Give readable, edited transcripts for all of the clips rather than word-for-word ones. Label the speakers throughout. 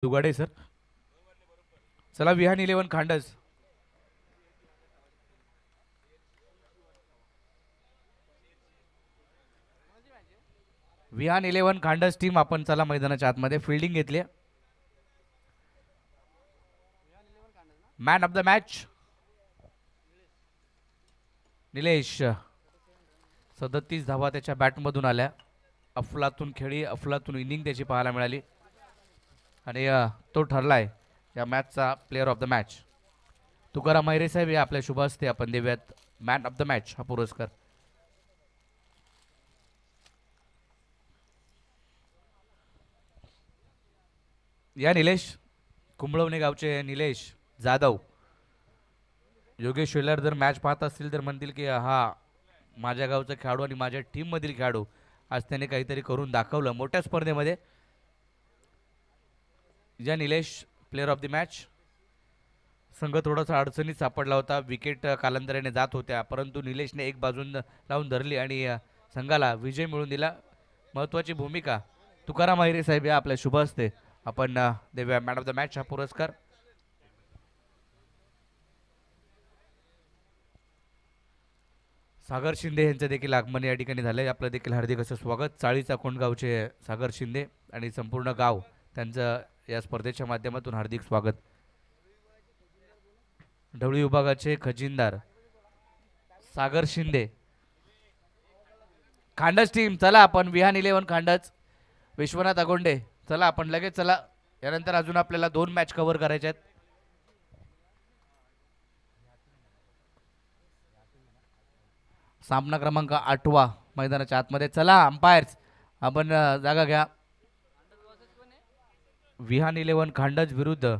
Speaker 1: Dugade sir. चला Vihaan 11 खांडस. Vihaan 11 खांडस team आपण चला मैदानाच्या आतमध्ये फिल्डिंग घेतली. Man of the match Nilesh. 37 धावा त्याच्या बॅटमधून आल्या. अफलातून खेळी, अफलातून इनिंग त्याची पाहायला मिळाली आणि तो ठरलाय या मॅचचा player of the match. Tukaram Maire साहेब हे आपल्या शुभ हस्ते आपण देऊयात मॅन ऑफ द मॅच हा पुरस्कार. या निलेश कुंबळवणे गावचे निलेश जाधव. योगेश शेलर जर मॅच पाहत असतील तर म्हणतील की हा माझ्या गावचा खेळाडू आणि माझ्या टीममधील खेळाडू. आज त्याने काहीतरी करून दाखवलं मोठ्या स्पर्धेमध्ये. या Nilesh player of the match. संघ थोडासा अडचणीत सापडला होता. विकेट कालांतराने जात होत्या परंतु निलेशने एक बाजून लावून धरली आणि संघाला विजय मिळवून दिला. महत्त्वाची भूमिका तुकाराम अहिरे साहेब या आपल्या शुभ हस्ते आपण देऊया मॅन ऑफ द मॅच हा पुरस्कार. सागर शिंदे यांचं देखील आगमन या ठिकाणी झालंय. आपलं देखील हार्दिक असं स्वागत. चाळीचा कोंडगावचे सागर शिंदे आणि संपूर्ण गाव त्यांचं या स्पर्धेच्या माध्यमातून हार्दिक स्वागत. ढवळी विभागाचे खजिनदार सागर शिंदे. खांडच टीम चला आपण विहान 11 खांडच. विश्वनाथ अगोंडे चला आपण लगेच चला. यानंतर अजून आपल्याला 2 मॅच कव्हर करायच्या आहेत. सामना क्रमांक 8 मैदानाच्या आतमध्ये. चला अंपायर्स आपण जागा घ्या. विहान 11 खांडज विरुद्ध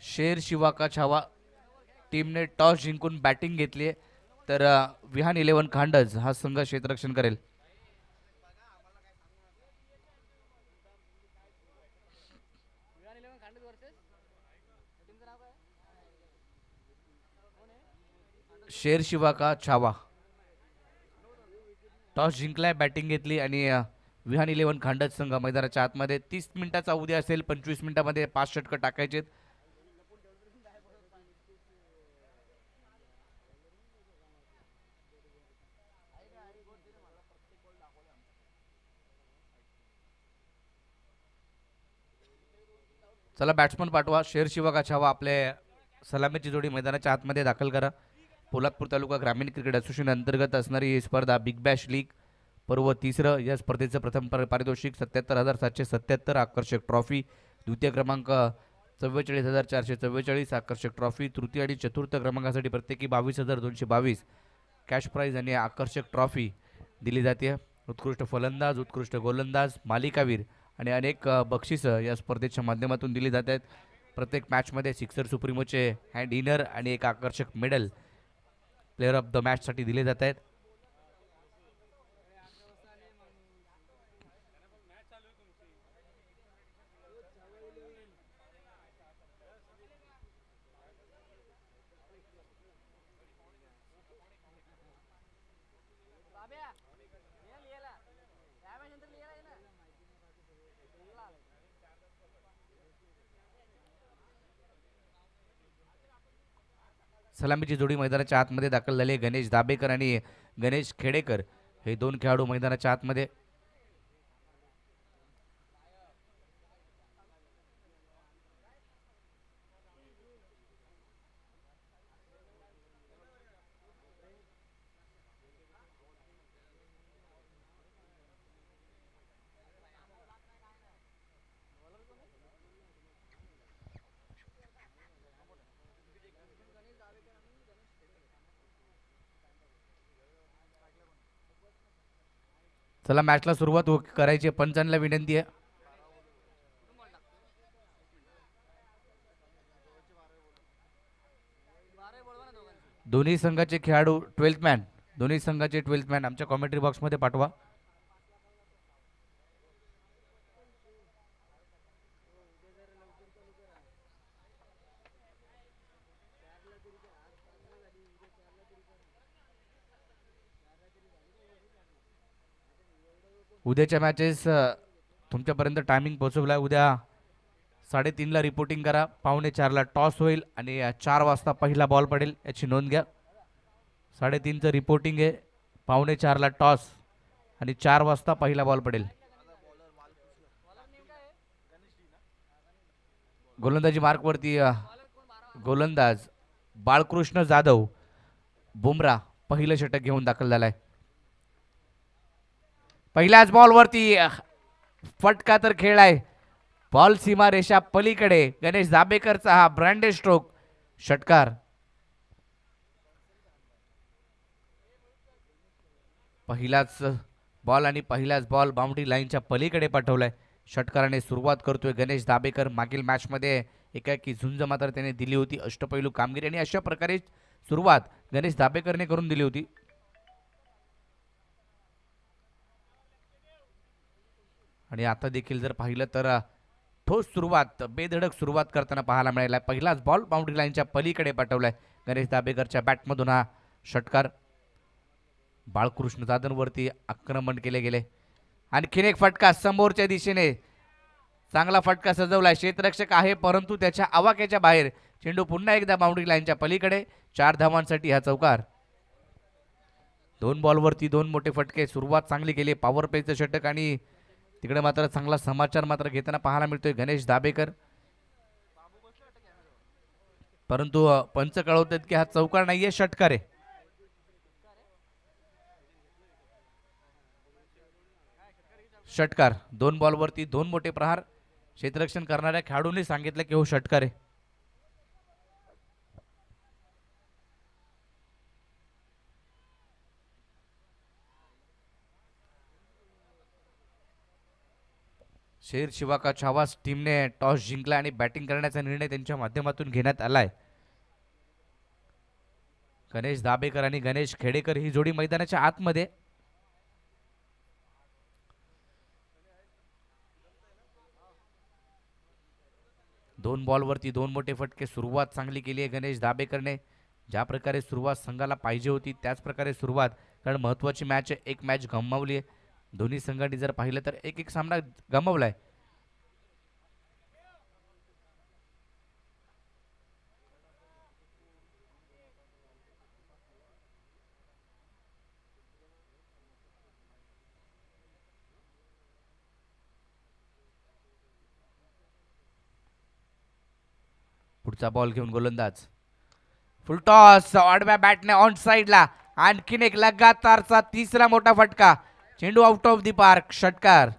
Speaker 1: शेर शिवा का छावा टीमने टॉस जिंकून बॅटिंग घेतली तर विहान 11 खांडज हा संघ क्षेत्ररक्षण करेल. शेर शिवा का छावा टॉस जिंकलाय, बॅटिंग घेतली आणि विहान 11 खांडज संघ मैदानाच्या आतमध्ये. 30 मिनिटाचा उद्या असेल. 25 मिनिटांमध्ये 5 षटकं टाकायचे. चला बॅट्समन पाठवा. शेर शिवा का छावा आपले सलामीची जोडी मैदानाच्या आतमध्ये दाखल करा. पोलादपूर तालुका ग्रामीण क्रिकेट असोसिएशन अंतर्गत असणारी ही स्पर्धा बिग बॅश लीग पर्व 3. या स्पर्धेचं प्रथम पारितोषिक 77,777. आकर्षक ट्रॉफी. द्वितीय क्रमांक 44,444. आकर्षक ट्रॉफी. तृतीय आणि चतुर्थ क्रमांकासाठी प्रत्येकी 22,222 कॅश प्राईज आणि आकर्षक ट्रॉफी दिली जाते. उत्कृष्ट फलंदाज, उत्कृष्ट गोलंदाज, मालिकावीर आणि अनेक बक्षिसं या स्पर्धेच्या माध्यमातून दिली जात आहेत. प्रत्येक मॅचमध्ये सिक्सर सुप्रीमोचे हँड इनर आणि एक आकर्षक मेडल प्लेअर ऑफ द मॅचसाठी दिले जात आहेत. सलामीची जोडी मैदानाच्या आतमध्ये दाखल झाली. गणेश दाबेकर आणि गणेश खेडेकर हे 2 खेळाडू मैदानाच्या आतमध्ये. चला मॅचला सुरुवात करायची. पंचांना विनंती आहे. दोन्ही संघाचे खेळाडू 12th मॅन, दोन्ही संघाचे 12th मॅन आमच्या कॉमेंट्री बॉक्समध्ये पाठवा. उद्याच्या मॅचेस तुमच्यापर्यंत टायमिंग पोहोचवला आहे. उद्या 3:30ला रिपोर्टिंग करा. 3:45ला टॉस होईल आणि 4 वाजता पहिला बॉल पडेल, याची नोंद घ्या. 3:30चं रिपोर्टिंग आहे, 3:45ला टॉस आणि 4 वाजता पहिला बॉल पडेल. गोलंदाजी मार्कवरती गोलंदाज बाळकृष्ण जाधव बुमरा पहिलं षटक घेऊन दाखल झालाय. पहिल्याच बॉलवरती फटका तर खेळलाय. बॉल सीमा रेषा पलीकडे. गणेश दाबेकरचा हा ब्रँडेड स्ट्रोक षटकार. पहिलाच बॉल आणि पहिलाच बॉल बाउंड्री लाईनच्या पलीकडे पाठवलाय. षटकाराने सुरुवात करतोय गणेश दाबेकर. मागील मॅच मध्ये एकाएकी झुंज मात्र त्याने दिली होती. अष्टपैलू कामगिरी आणि अशा प्रकारे सुरुवात गणेश दाबेकरने करून दिली होती. आणि आता देखील जर पाहिलं तर ठोस सुरुवात, बेधडक सुरुवात करताना पाहायला मिळाला. पहिलाच बॉल बाउंड्री लाईनच्या पलीकडे पाठवलाय गणेश दाबेकरच्या बॅटमधून हा षटकार. बाळकृष्ण जाधववरती आक्रमण केले गेले. आणखीन एक फटका समोरच्या दिशेने. चांगला फटका सजवलाय. क्षेत्ररक्षक आहे परंतु त्याच्या आवाक्याच्या बाहेर. चेंडू पुन्हा एकदा बाउंड्री लाईनच्या पलीकडे. 4 धावांसाठी हा चौकार. 2 बॉलवरती 2 मोठे फटके. सुरुवात चांगली केली. पॉवर प्लेचं षटक आणि तिकडे मात्र चांगला समाचार मात्र घेताना पाहायला मिळतोय गणेश दाबेकर. परंतु पंच कळवतात की हा चौकार नाहीये, षटकार आहे. षटकार. 2 बॉलवरती 2 मोठे प्रहार. क्षेत्ररक्षण करणाऱ्या खेळाडूंनी सांगितलं की हो षटकार आहे. शेर शिवा का छावास टीमने टॉस जिंकला आणि बॅटिंग करण्याचा निर्णय त्यांच्या माध्यमातून घेण्यात आलाय. गणेश दाबेकर आणि गणेश खेडेकर ही जोडी मैदानाच्या आतमध्ये. दोन बॉलवरती 2 मोठे फटके. सुरुवात चांगली केली आहे गणेश दाबेकरने. ज्या प्रकारे सुरुवात संघाला पाहिजे होती त्याच प्रकारे सुरुवात. कारण महत्वाची मॅच आहे. एक मॅच गमावली आहे दोन्ही संघांनी. जर पाहिलं तर एक एक सामना गमावलाय. पुढचा बॉल घेऊन गोलंदाज. फुलटॉस आडव्या बॅटने ऑन साइडला. आणखीन एक लगातारचा तिसरा मोठा फटका. चेंडू आउट ऑफ दी पार्क, षटकार.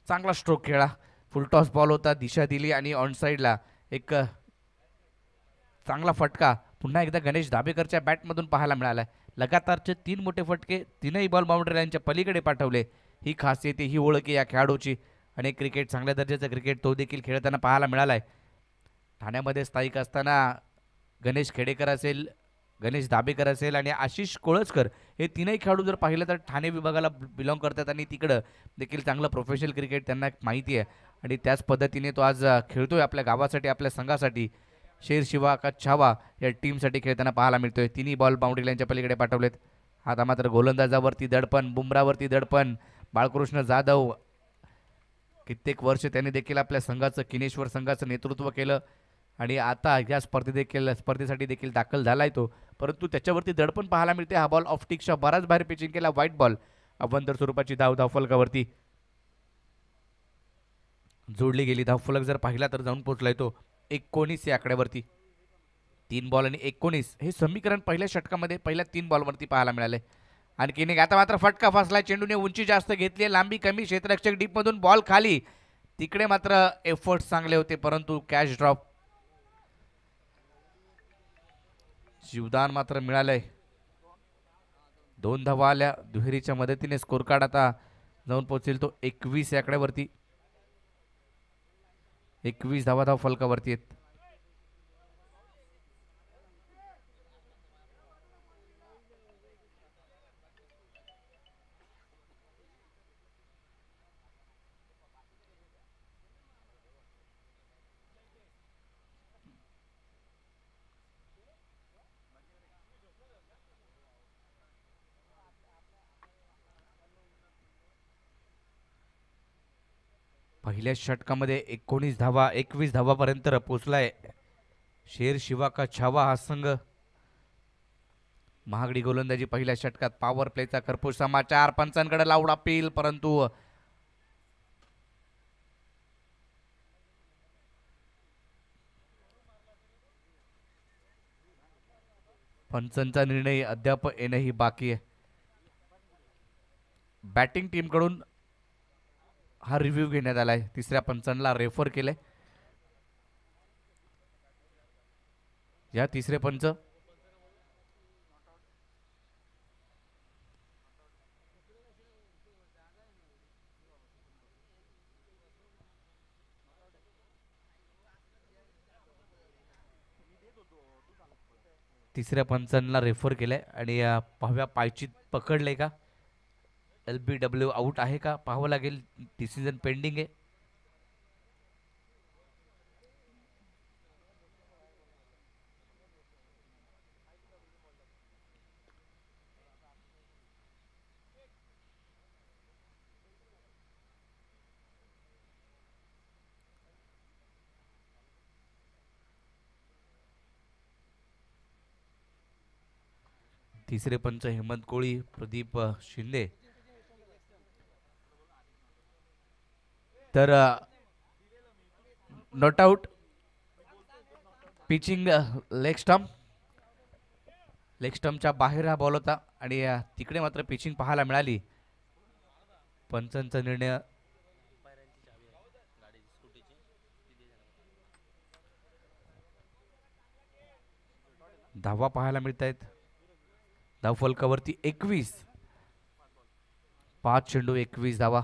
Speaker 1: चांगला स्ट्रोक खेळा. फुलटॉस बॉल होता, दिशा दिली आणि ऑन साइडला एक चांगला फटका पुन्हा एकदा गणेश दाबेकरच्या बॅटमधून पाहायला मिळाला. लगातारचे 3 मोठे फटके. 3ही बॉल बाउंड्री लाईनच्या पलीकडे पाठवले. ही खासियत, ही ओळख या खेळाडूची. आणि क्रिकेट, चांगल्या दर्जाचं क्रिकेट तो देखील खेळताना पाहायला मिळालाय. ठाण्यामध्ये स्थायिक असताना गणेश खेडेकर असेल, गणेश दाबेकर असेल आणि आशिष कोळसकर हे 3ही खेळाडू जर पाहिलं तर ठाणे विभागाला बिलॉंग करतात आणि तिकडं देखील चांगलं प्रोफेशनल क्रिकेट त्यांना माहिती आहे. आणि त्याच पद्धतीने तो आज खेळतोय आपल्या गावासाठी, आपल्या संघासाठी. शेर शिवा का छावा या टीमसाठी खेळताना पाहायला मिळतोय. 3ही बॉल बाउंड्री लाईनच्या पलीकडे पाठवलेत. आता मात्र गोलंदाजावरती दडपण, बुमरावरती दडपण. बाळकृष्ण जाधव कित्येक वर्ष त्याने देखील आपल्या संघाचं, किनेश्वर संघाचं नेतृत्व केलं आणि आता या स्पर्धेसाठी देखील दाखल झालाय तो. परंतु त्याच्यावरती दडपण पाहायला मिळते. हा बॉल ऑफ टिकच्या बराच बाहेर पिचिंग केला. White ball. अवंतर स्वरूपाची धावफलकावरती जोडली गेली. धावफलक जर पाहिला तर जाऊन पोहोचलाय तो 19 या आकड्यावरती. 3 बॉल आणि 19 हे समीकरण पहिल्या षटकामध्ये पहिल्या 3 बॉलवरती पाहायला मिळाले. आणखीन एक आता मात्र फटका फसला. चेंडूने उंची जास्त घेतली आहे, लांबी कमी. क्षेत्ररक्षक डीप मधून बॉल खाली. तिकडे मात्र एफर्ट्स चांगले होते परंतु कॅच ड्रॉप. जीवदान मात्र मिळालंय. 2 धावा आल्या. दुहेरीच्या मदतीने स्कोर कार्ड आता जाऊन पोहोचेल तो 21 या आकड्यावरती. 21 धावा धाव फलकावरती आहेत. पहिल्या षटकामध्ये 19 धावा 21 धावापर्यंत पोहोचलाय शेर शिवा का छावा हा संघ. महागडी गोलंदाजी पहिल्या षटकात पॉवर प्लेचा खरपूस समाचार. पंचांकडे लाऊड अपील, परंतु पंचांचा निर्णय अद्याप येणंही बाकी आहे. बॅटिंग टीमकडून हा रिव्ह्यू घेण्यात आलाय. तिसऱ्या पंचांना रेफर केलंय. या तिसरे पंच तिसऱ्या पंचांना रेफर केलंय आणि पाहूया पायचीत पकडले का, LBW आउट आहे का पाहावं लागेल. डिसिजन पेंडिंग आहे. तिसरे पंच हेमंत कोळी, प्रदीप शिंदे. तर not out. Pitching leg stump. Leg स्टंपच्या बाहेर हा बॉल होता आणि तिकडे मात्र पिचिंग पाहायला मिळाली. पंचांचा निर्णय धावा पाहायला मिळत आहेत. धावफलकावरती 21. 5 चेंडू 21 धावा.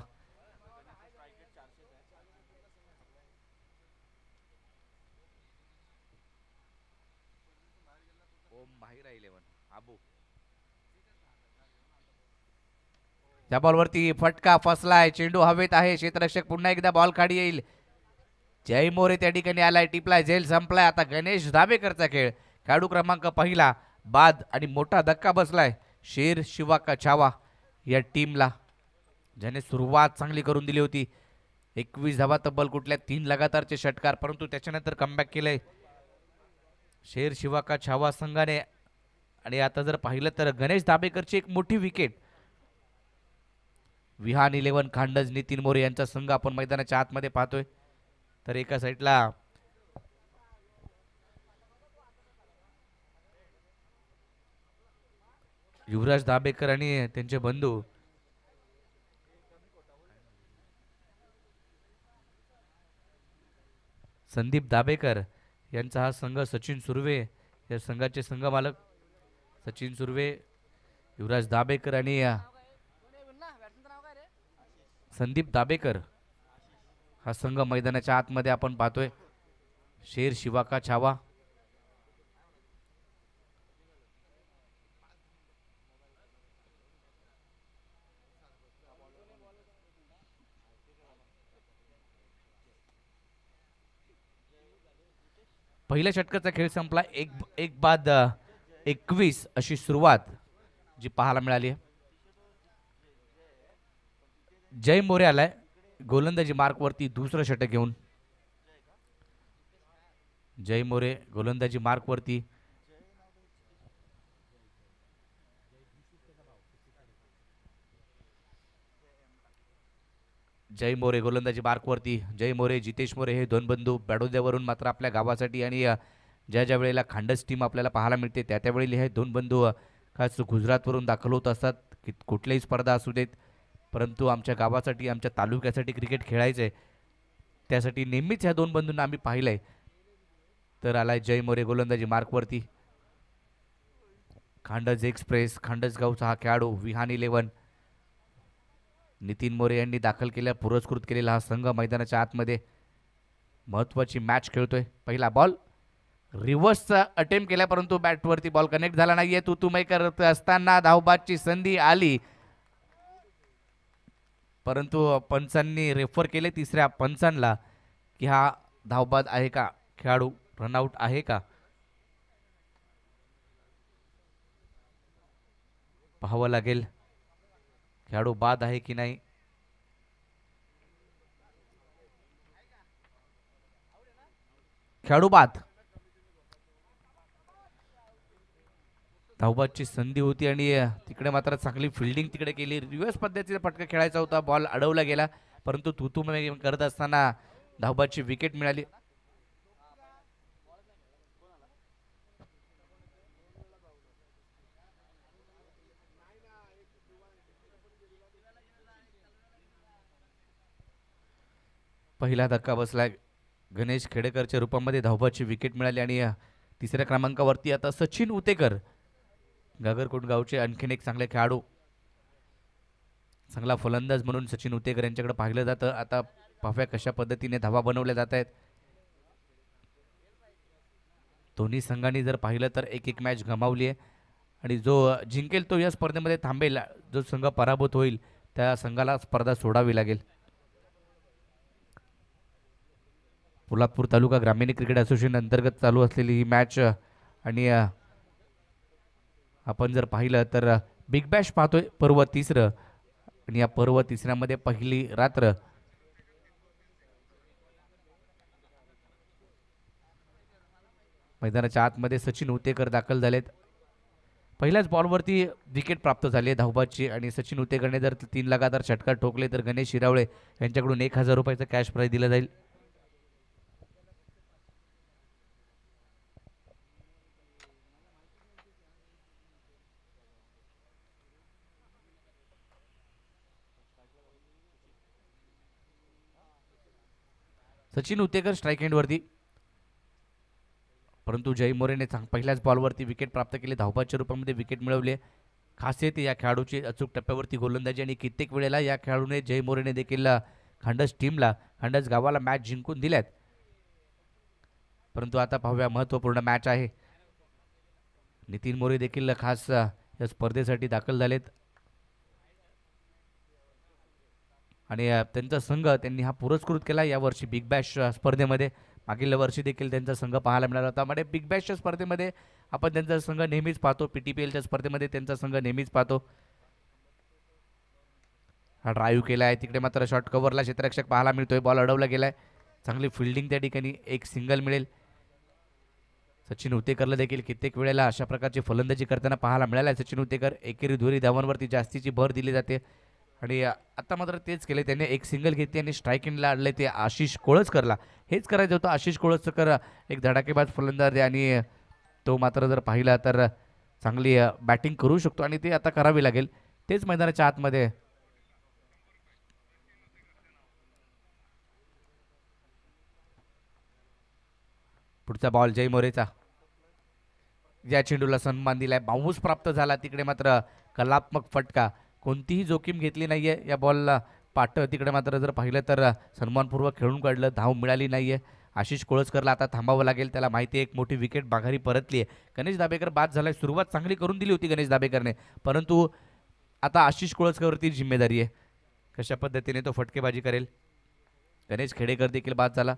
Speaker 1: त्या बॉलवरती फटका फसलाय. चेंडू हवेत आहे. क्षेत्ररक्षक पुन्हा एकदा बॉल खाली येईल. जय मोरे त्या ठिकाणी आलाय. टिपलाय. झेल संपलाय. आता गणेश धाबेकरचा खेळ. खेळाडू क्रमांक पहिला बाद आणि मोठा धक्का बसलाय शेर शिवा का छावा या टीमला, ज्याने सुरुवात चांगली करून दिली होती. 21 धावा तब्बल कुठल्या 3 लगातारचे षटकार, परंतु त्याच्यानंतर कमबॅक केलंय शेर शिवा का छावा संघाने. आणि आता जर पाहिलं तर गणेश धाबेकरची एक मोठी विकेट. विहान 11 खांडज नितीन मोरे यांचा संघ आपण मैदानाच्या आतमध्ये पाहतोय. तर एका साईडला युवराज दाबेकर आणि त्यांचे बंधू संदीप दाबेकर यांचा हा संघ. सचिन सुर्वे या संघाचे संघ मालक सचिन सुर्वे, युवराज दाबेकर आणि संदीप दाबेकर हा संघ मैदानाच्या आतमध्ये आपण पाहतोय. शेर शिवा का छावा. पहिल्या षटकाचा खेळ संपला. एक बाद 21 अशी सुरुवात जी पाहायला मिळाली आहे. जय मोरे आलाय गोलंदाजी मार्क वरती दुसरं षटक घेऊन. जय मोरे गोलंदाजी मार्क वरती. जय मोरे गोलंदाजी मार्क वरती. जय मोरे, जितेश मोरे हे दोन बंधू बडोद्यावरून मात्र आपल्या गावासाठी आणि ज्या ज्या वेळेला खांडस टीम आपल्याला पाहायला मिळते त्या त्यावेळी हे दोन बंधू खास गुजरातवरून दाखल होत असतात. कुठल्याही स्पर्धा असू देत, परंतु आमच्या गावासाठी आमच्या तालुक्यासाठी क्रिकेट खेळायचं आहे, त्यासाठी नेहमीच ह्या दोन बंधूंना आम्ही पाहिलंय. तर आलाय जय मोरे गोलंदाजी मार्कवरती. खांडज एक्सप्रेस खांडस गावचा हा खेळाडू विहान 11 नितीन मोरे यांनी दाखल केल्या पुरस्कृत केलेला हा संघ मैदानाच्या आतमध्ये महत्वाची मॅच खेळतोय. पहिला बॉल रिव्हर्सचा अटेम्प्ट केला, परंतु बॅटवरती बॉल कनेक्ट झाला नाहीये. तुतुमय करत असताना धावबादची संधी आली, परंतु पंचांनी रेफर केले तिसऱ्या पंचांना की हा धावबाद आहे का, खेळाडू रनआउट आहे का, पाहावं लागेल. खेळाडू बाद आहे की नाही. खेळाडू बाद. धावबादची संधी होती आणि तिकडे मात्र चांगली फिल्डिंग तिकडे केली. रिव्हर्स पद्धतीचा फटका खेळायचा होता, बॉल अडवला गेला, परंतु तुतू करत असताना धावबादची विकेट मिळाली. पहिला धक्का बसला. गणेश खेडेकरच्या रूपामध्ये धावबादची विकेट मिळाली आणि तिसऱ्या क्रमांकावरती आता सचिन उतेकर, गागरकोट गावचे आणखीन एक चांगले खेळाडू, चांगला फलंदाज म्हणून सचिन उतेकर यांच्याकडे पाहिलं जातं. आता पाहूया कशा पद्धतीने धावा बनवल्या जात आहेत. दोन्ही संघांनी जर पाहिलं तर एक एक मॅच गमावली आहे आणि जो जिंकेल तो या स्पर्धेमध्ये थांबेल. जो संघ पराभूत होईल त्या संघाला स्पर्धा सोडावी लागेल. पोलादपूर तालुका ग्रामीण क्रिकेट असोसिएशन अंतर्गत चालू असलेली ही मॅच आणि आपण जर पाहिलं तर बिग बॅश पाहतोय पर्व तिसरं आणि या पर्व तिसऱ्यामध्ये पहिली रात्र. मैदानाच्या आतमध्ये सचिन उतेकर दाखल झालेत. पहिल्याच बॉलवरती विकेट प्राप्त झाली आहे धावबादची आणि सचिन उतेकरने जर 3 लगातार षटकार ठोकले तर गणेश शिरावळे यांच्याकडून 1000 रुपयाचं कॅश प्राइज दिलं जाईल. सचिन उतेकर स्ट्राईक एंडवरती, परंतु जय मोरेने पहिल्याच बॉलवरती विकेट प्राप्त केली. धावबादच्या रूपामध्ये विकेट मिळवली. खासियत या खेळाडूची अचूक टप्प्यावरती गोलंदाजी आणि कित्येक वेळेला या खेळाडूने जय मोरेने देखील खांडस टीमला, खांडस गावाला मॅच जिंकून दिल्यात. परंतु आता पाहूया महत्त्वपूर्ण मॅच आहे. नितीन मोरे देखील खास या स्पर्धेसाठी दाखल झालेत आणि त्यांचा संघ त्यांनी हा पुरस्कृत केला यावर्षी बिग बॅश स्पर्धेमध्ये. मागील वर्षी देखील त्यांचा संघ पाहायला मिळाला होता. म्हणजे बिग बॅशच्या स्पर्धेमध्ये आपण त्यांचा संघ नेहमीच पाहतो. PTPLच्या स्पर्धेमध्ये त्यांचा संघ नेहमीच पाहतो. हा ड्राईव्ह केला आहे, तिकडे मात्र शॉर्ट कव्हरला क्षेत्ररक्षक पाहायला मिळतोय. बॉल अडवला गेलाय. चांगली फिल्डिंग त्या ठिकाणी, एक सिंगल मिळेल. सचिन उतेकरला देखील कित्येक वेळेला अशा प्रकारची फलंदाजी करताना पाहायला मिळाला आहे. सचिन उतेकर एकेरी दुहेरी धावांवरती जास्तीची भर दिली जाते आणि आता मात्र तेच केले. त्याने एक सिंगल घेतली आणि स्ट्राईक इनला आणले ते आशिष कोळसकरला. हेच करायचं होतं. आशिष कोळसकर एक धडाकेबाज फलंदाज आणि तो मात्र जर पाहिला तर चांगली बॅटिंग करू शकतो आणि ते आता करावी लागेल. तेच मैदानाच्या आतमध्ये. पुढचा बॉल जय मोरेचा. या चेंडूला सन्मान दिलाय, बाउन्स प्राप्त झाला. तिकडे मात्र कलात्मक फटका, कोणतीही जोखीम घेतली नाहीये या बॉलला. पाठ तिकडे मात्र जर पाहिलं तर सन्मानपूर्वक खेळून काढलं, धाव मिळाली नाहीये. आशिष कोळसकरला आता थांबावं लागेल. त्याला माहिती आहे एक मोठी विकेट माघारी परतली आहे. गणेश दाभेकर बाद झालाय. सुरुवात चांगली करून दिली होती गणेश दाभेकरने, परंतु आता आशिष कोळसकरवरती जिम्मेदारी आहे कशा पद्धतीने तो फटकेबाजी करेल. गणेश खेडेकर देखील बाद झाला.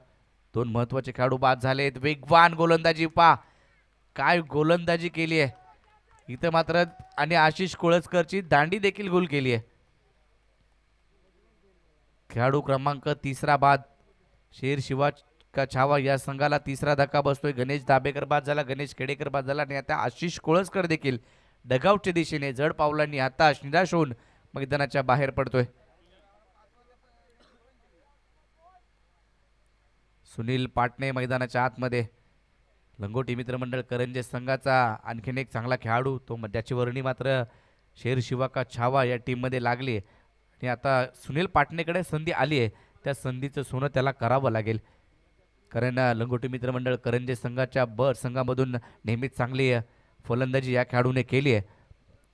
Speaker 1: दोन महत्वाचे खेळाडू बाद झालेत. वेगवान गोलंदाजी, पा काय गोलंदाजी केली आहे इथं मात्र, आणि आशिष कोळसकरची दांडी देखील गोल केली आहे. खेळाडू क्रमांक तिसरा बाद. शेर शिवा का छावा या संघाला तिसरा धक्का बसतोय. गणेश दाभेकर बाद झाला, गणेश खेडेकर बाद झाला आणि आता आशिष कोळसकर देखील डगआउटच्या दिशेने जड पावलांनी हताश निराश होऊन मैदानाच्या बाहेर पडतोय. सुनील पाटणे मैदानाच्या आतमध्ये. लंगोटी मित्रमंडळ करंजे संघाचा आणखीन एक चांगला खेळाडू, तो त्याची वर्णी मात्र शेर शिवा का छावा या टीममध्ये लागली आणि आता सुनील पाटणेकडे संधी आली आहे. त्या संधीचं सोनं त्याला करावं लागेल, कारण लंगोटी मित्रमंडळ करंजे संघाच्या संघामधून नेहमीच चांगली फलंदाजी या खेळाडूने केली आहे.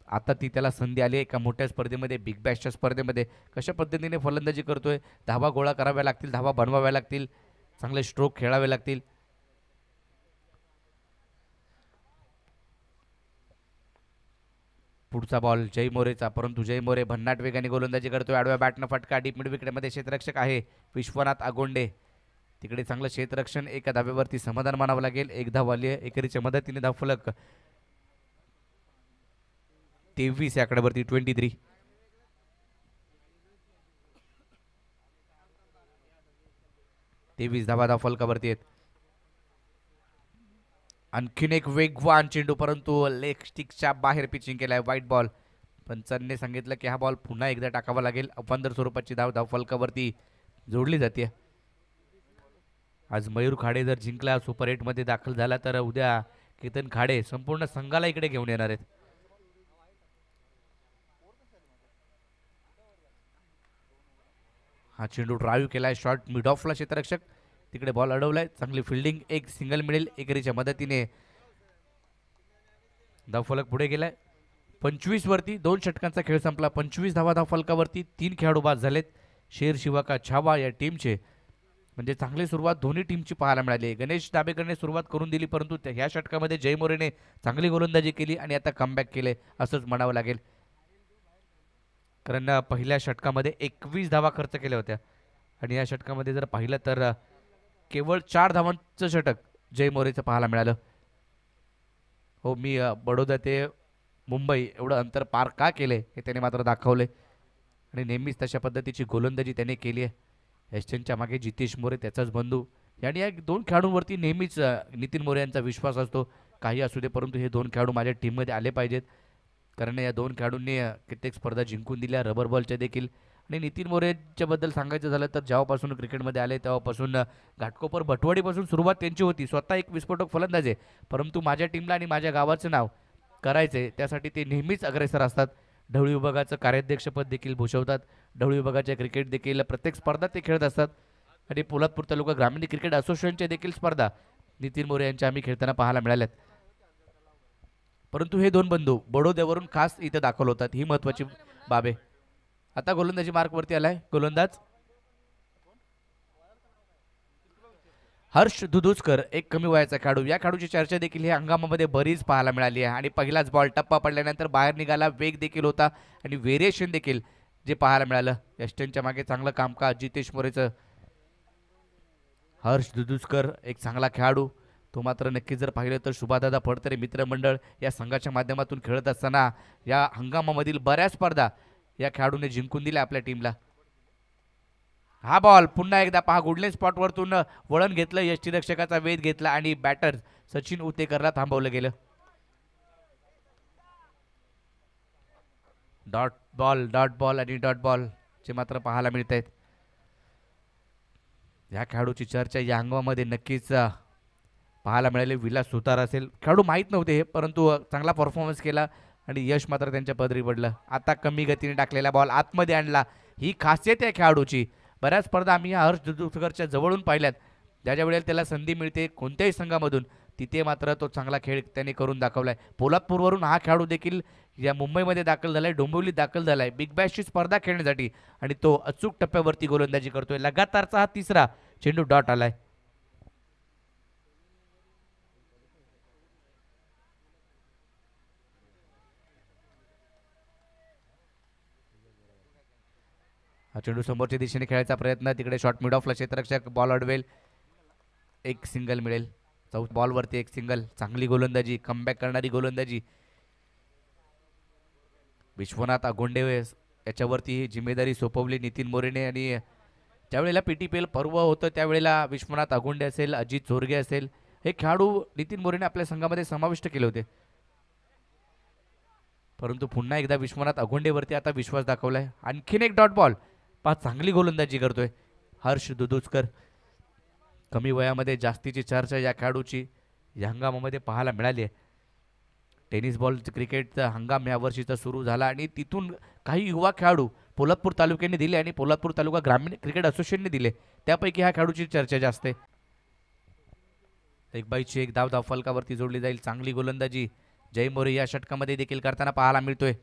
Speaker 1: आता ती त्याला संधी आली आहे एका मोठ्या स्पर्धेमध्ये, बिग बॅशच्या स्पर्धेमध्ये. कशा पद्धतीने फलंदाजी करतोय, धावा गोळा कराव्या लागतील, धावा बनवाव्या लागतील, चांगले स्ट्रोक खेळावे लागतील. पुढचा बॉल जय मोरेचा, परंतु जय मोरे भन्नाट वेगाने गोलंदाजी करतोय. आडव्या बॅटनं फटका. डीप मिड विकेटमध्ये क्षेत्ररक्षक आहे विश्वनाथ आगोंडे. तिकडे चांगलं क्षेत्ररक्षण. एका धाब्यावरती समाधान मानावं लागेल. एक धाव आली आहे. एकेरीच्या मदतीने धावफलक 23 या आकड्यावरती 23. धावा धावफलकावरती आहेत. आणखीन एक वेगवान चेंडू, परंतु लेग स्टिकच्या बाहेर पिचिंग केलाय, व्हाईट बॉल. पंचांनी सांगितलं की हा बॉल पुन्हा एकदा टाकावा लागेल. अवंदर स्वरूपाची धाव फलकावरती जोडली जाते. आज मयूर खाडे जर जिंकला, सुपर 8 मध्ये दाखल झाला, तर उद्या केतन खाडे संपूर्ण संघाला इकडे घेऊन येणार आहेत. हा चेंडू ड्राईव्ह केलाय, शॉर्ट मिड ऑफला क्षेत्ररक्षक, तिकडे बॉल अडवलाय. चांगली फिल्डिंग, एक सिंगल मिळेल एकेरीच्या मदतीने. धावफलक पुढे गेलाय 25 वरती. 2 षटकांचा खेळ संपला. 25 धावा धावफलकावरती. 3 खेळाडू बाद झालेत. शेर शिवा का छावा या टीमचे, म्हणजे चांगली सुरुवात दोन्ही टीमची पाहायला मिळाली. गणेश दाबेकरने सुरुवात करून दिली, परंतु ह्या षटकामध्ये जय मोरेने चांगली गोलंदाजी केली आणि आता कमबॅक केले असंच म्हणावं लागेल. कारण पहिल्या षटकामध्ये 21 धावा खर्च केल्या होत्या आणि या षटकामध्ये जर पाहिलं तर केवळ 4 धावांचं षटक जय मोरेचं पाहायला मिळालं. हो, मी बडोदा ते मुंबई एवढं अंतर पार का केले हे त्याने मात्र दाखवले आणि नेहमीच तशा पद्धतीची गोलंदाजी त्याने केली आहे. एस्टनच्या मागे जितेश मोरे, त्याचाच बंधू, आणि या 2 खेळाडूंवरती नेहमीच नितीन मोरे यांचा विश्वास असतो. काही असू दे, परंतु हे 2 खेळाडू माझ्या टीममध्ये आले पाहिजेत, कारण या 2 खेळाडूंनी कित्येक स्पर्धा जिंकून दिल्या, रबर बॉलच्या देखील. आणि नितीन मोरेच्या बद्दल सांगायचं झालं तर जेव्हापासून क्रिकेटमध्ये आले तेव्हापासून घाटकोपर भटवाडीपासून सुरुवात त्यांची होती. स्वतः एक विस्फोटक फलंदाज आहे, परंतु माझ्या टीमला आणि माझ्या गावाचं नाव करायचे त्यासाठी ते नेहमीच अग्रेसर असतात. ढवळी विभागाचं कार्याध्यक्षपद देखील भूषवतात. ढवळी विभागाच्या क्रिकेट देखील प्रत्येक स्पर्धा ते खेळत असतात आणि पोलादपूर तालुका ग्रामीण क्रिकेट असोसिएशनच्या देखील स्पर्धा नितीन मोरे यांच्या आम्ही खेळताना पाहायला मिळाल्यात. परंतु हे 2 बंधू बडोद्यावरून खास इथं दाखल होतात, ही महत्वाची बाब आहे. आता गोलंदाजी मार्कवरती आलाय गोलंदाज हर्ष दुधुचकर, एक कमी वयाचा खेळाडू. या खेळाडूची चर्चा देखील या हंगामामध्ये बरीच पाहायला मिळाली आहे आणि पहिलाच बॉल टप्पा पडल्यानंतर बाहेर निघाला, वेग देखील होता आणि व्हेरिएशन देखील जे पाहायला मिळालं. एस्टनच्या मागे चांगलं कामकाज जितेश मोरेचं. हर्ष दुधुचकर एक चांगला खेळाडू, तो मात्र नक्की जर पाहिलं तर शुभादादा फडतरे मित्रमंडळ या संघाच्या माध्यमातून खेळत असताना या हंगामामधील बऱ्याच स्पर्धा या खेळाडूने जिंकून दिल्या आपल्या टीमला. हा बॉल पुन्हा एकदा पहा, गुडलेन स्पॉटवरतून वळण घेतलं, यष्टीरक्षकाचा वेध घेतला आणि बॅटर सचिन उतेकरला थांबवलं गेलं. डॉट बॉल आणि डॉट बॉल चे मात्र पाहायला मिळत आहेत. या खेळाडूची चर्चा या हंगामामध्ये नक्कीच पाहायला मिळाली. विलास सुतार असेल, खेळाडू माहीत नव्हते हे, परंतु चांगला परफॉर्मन्स केला आणि यश मात्र त्यांच्या पदरी पडलं. आता कमी गतीने टाकलेला बॉल आतमध्ये आणला, ही खासियत आहे खेळाडूची. बऱ्याच स्पर्धा आम्ही या हर्ष दुधुचकरच्या जवळून पाहिल्यात, ज्या वेळेला त्याला संधी मिळते कोणत्याही संघामधून तिथे मात्र तो चांगला खेळ त्याने करून दाखवलाय. पोलादपूरवरून हा खेळाडू देखील या मुंबईमध्ये दाखल झालाय, डोंबिवलीत दाखल झालाय बिग बॅशची स्पर्धा खेळण्यासाठी आणि तो अचूक टप्प्यावरती गोलंदाजी करतोय. लगातारचा हा 3रा चेंडू डॉट आलाय. हा चेंडू समोरच्या दिशेने खेळायचा प्रयत्न, तिकडे शॉर्ट मिड ऑफला क्षेत्ररक्षक, बॉल अडवेल, एक सिंगल मिळेल. चौथ बॉलवरती एक सिंगल. चांगली गोलंदाजी, कमबॅक करणारी गोलंदाजी. विश्वनाथ आगोंडे याच्यावरती ही जिम्मेदारी सोपवली नितीन मोरेने आणि ज्यावेळेला PTPL पर्व होतं त्यावेळेला विश्वनाथ आगोंडे असेल, अजित चोरगे असेल, हे खेळाडू नितीन मोरेने आपल्या संघामध्ये समाविष्ट केले होते. परंतु पुन्हा एकदा विश्वनाथ आगोंडेवरती आता विश्वास दाखवलाय. आणखीन एक डॉट बॉल, चांगली गोलंदाजी करतोय हर्ष दुधुचकर. कमी वयामध्ये जास्तीची चर्चा या खेळाडूची या हंगामामध्ये पाहायला मिळाली आहे. टेनिस बॉल क्रिकेटचा हंगाम या वर्षीचा सुरू झाला आणि तिथून काही युवा खेळाडू पोलादपूर तालुक्याने दिले आणि पोलादपूर तालुका ग्रामीण क्रिकेट असोसिएशनने दिले, त्यापैकी ह्या खेळाडूची चर्चा जास्त आहे. एक बाईची एक धाव फलकावरती जोडली जाईल. चांगली गोलंदाजी जय मोरे या षटकामध्ये देखील करताना पाहायला मिळतोय.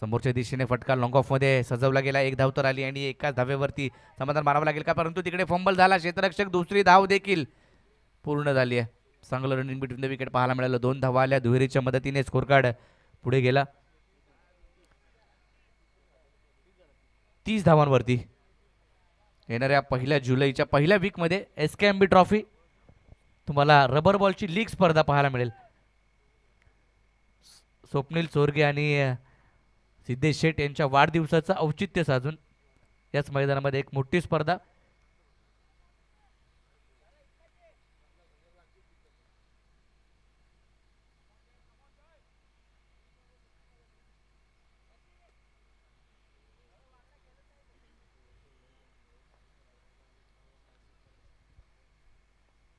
Speaker 1: समोरच्या दिशेने फटका लॉंग ऑफ मध्ये सजवला गेला, एक धाव तर आली आणि एकाच धावेवरती समाधान मारावं लागेल का, परंतु तिकडे फंबल झाला. क्षेत्ररक्षक, दुसरी धाव देखील पूर्ण झाली आहे. चांगलं रनिंग बिटवीन द विकेट पाहायला मिळालं. 2 धावा आल्या, दुहेरीच्या मदतीने स्कोर कार्ड पुढे गेला 30 धावांवरती. येणाऱ्या 1 जुलैच्या पहिल्या वीकमध्ये SKMB ट्रॉफी तुम्हाला रबर बॉलची लीग स्पर्धा पाहायला मिळेल. स्वप्नील चोरगे आणि सिद्धेश शेठ यांच्या वाढदिवसाचं औचित्य साधून याच मैदानामध्ये एक मोठी स्पर्धा.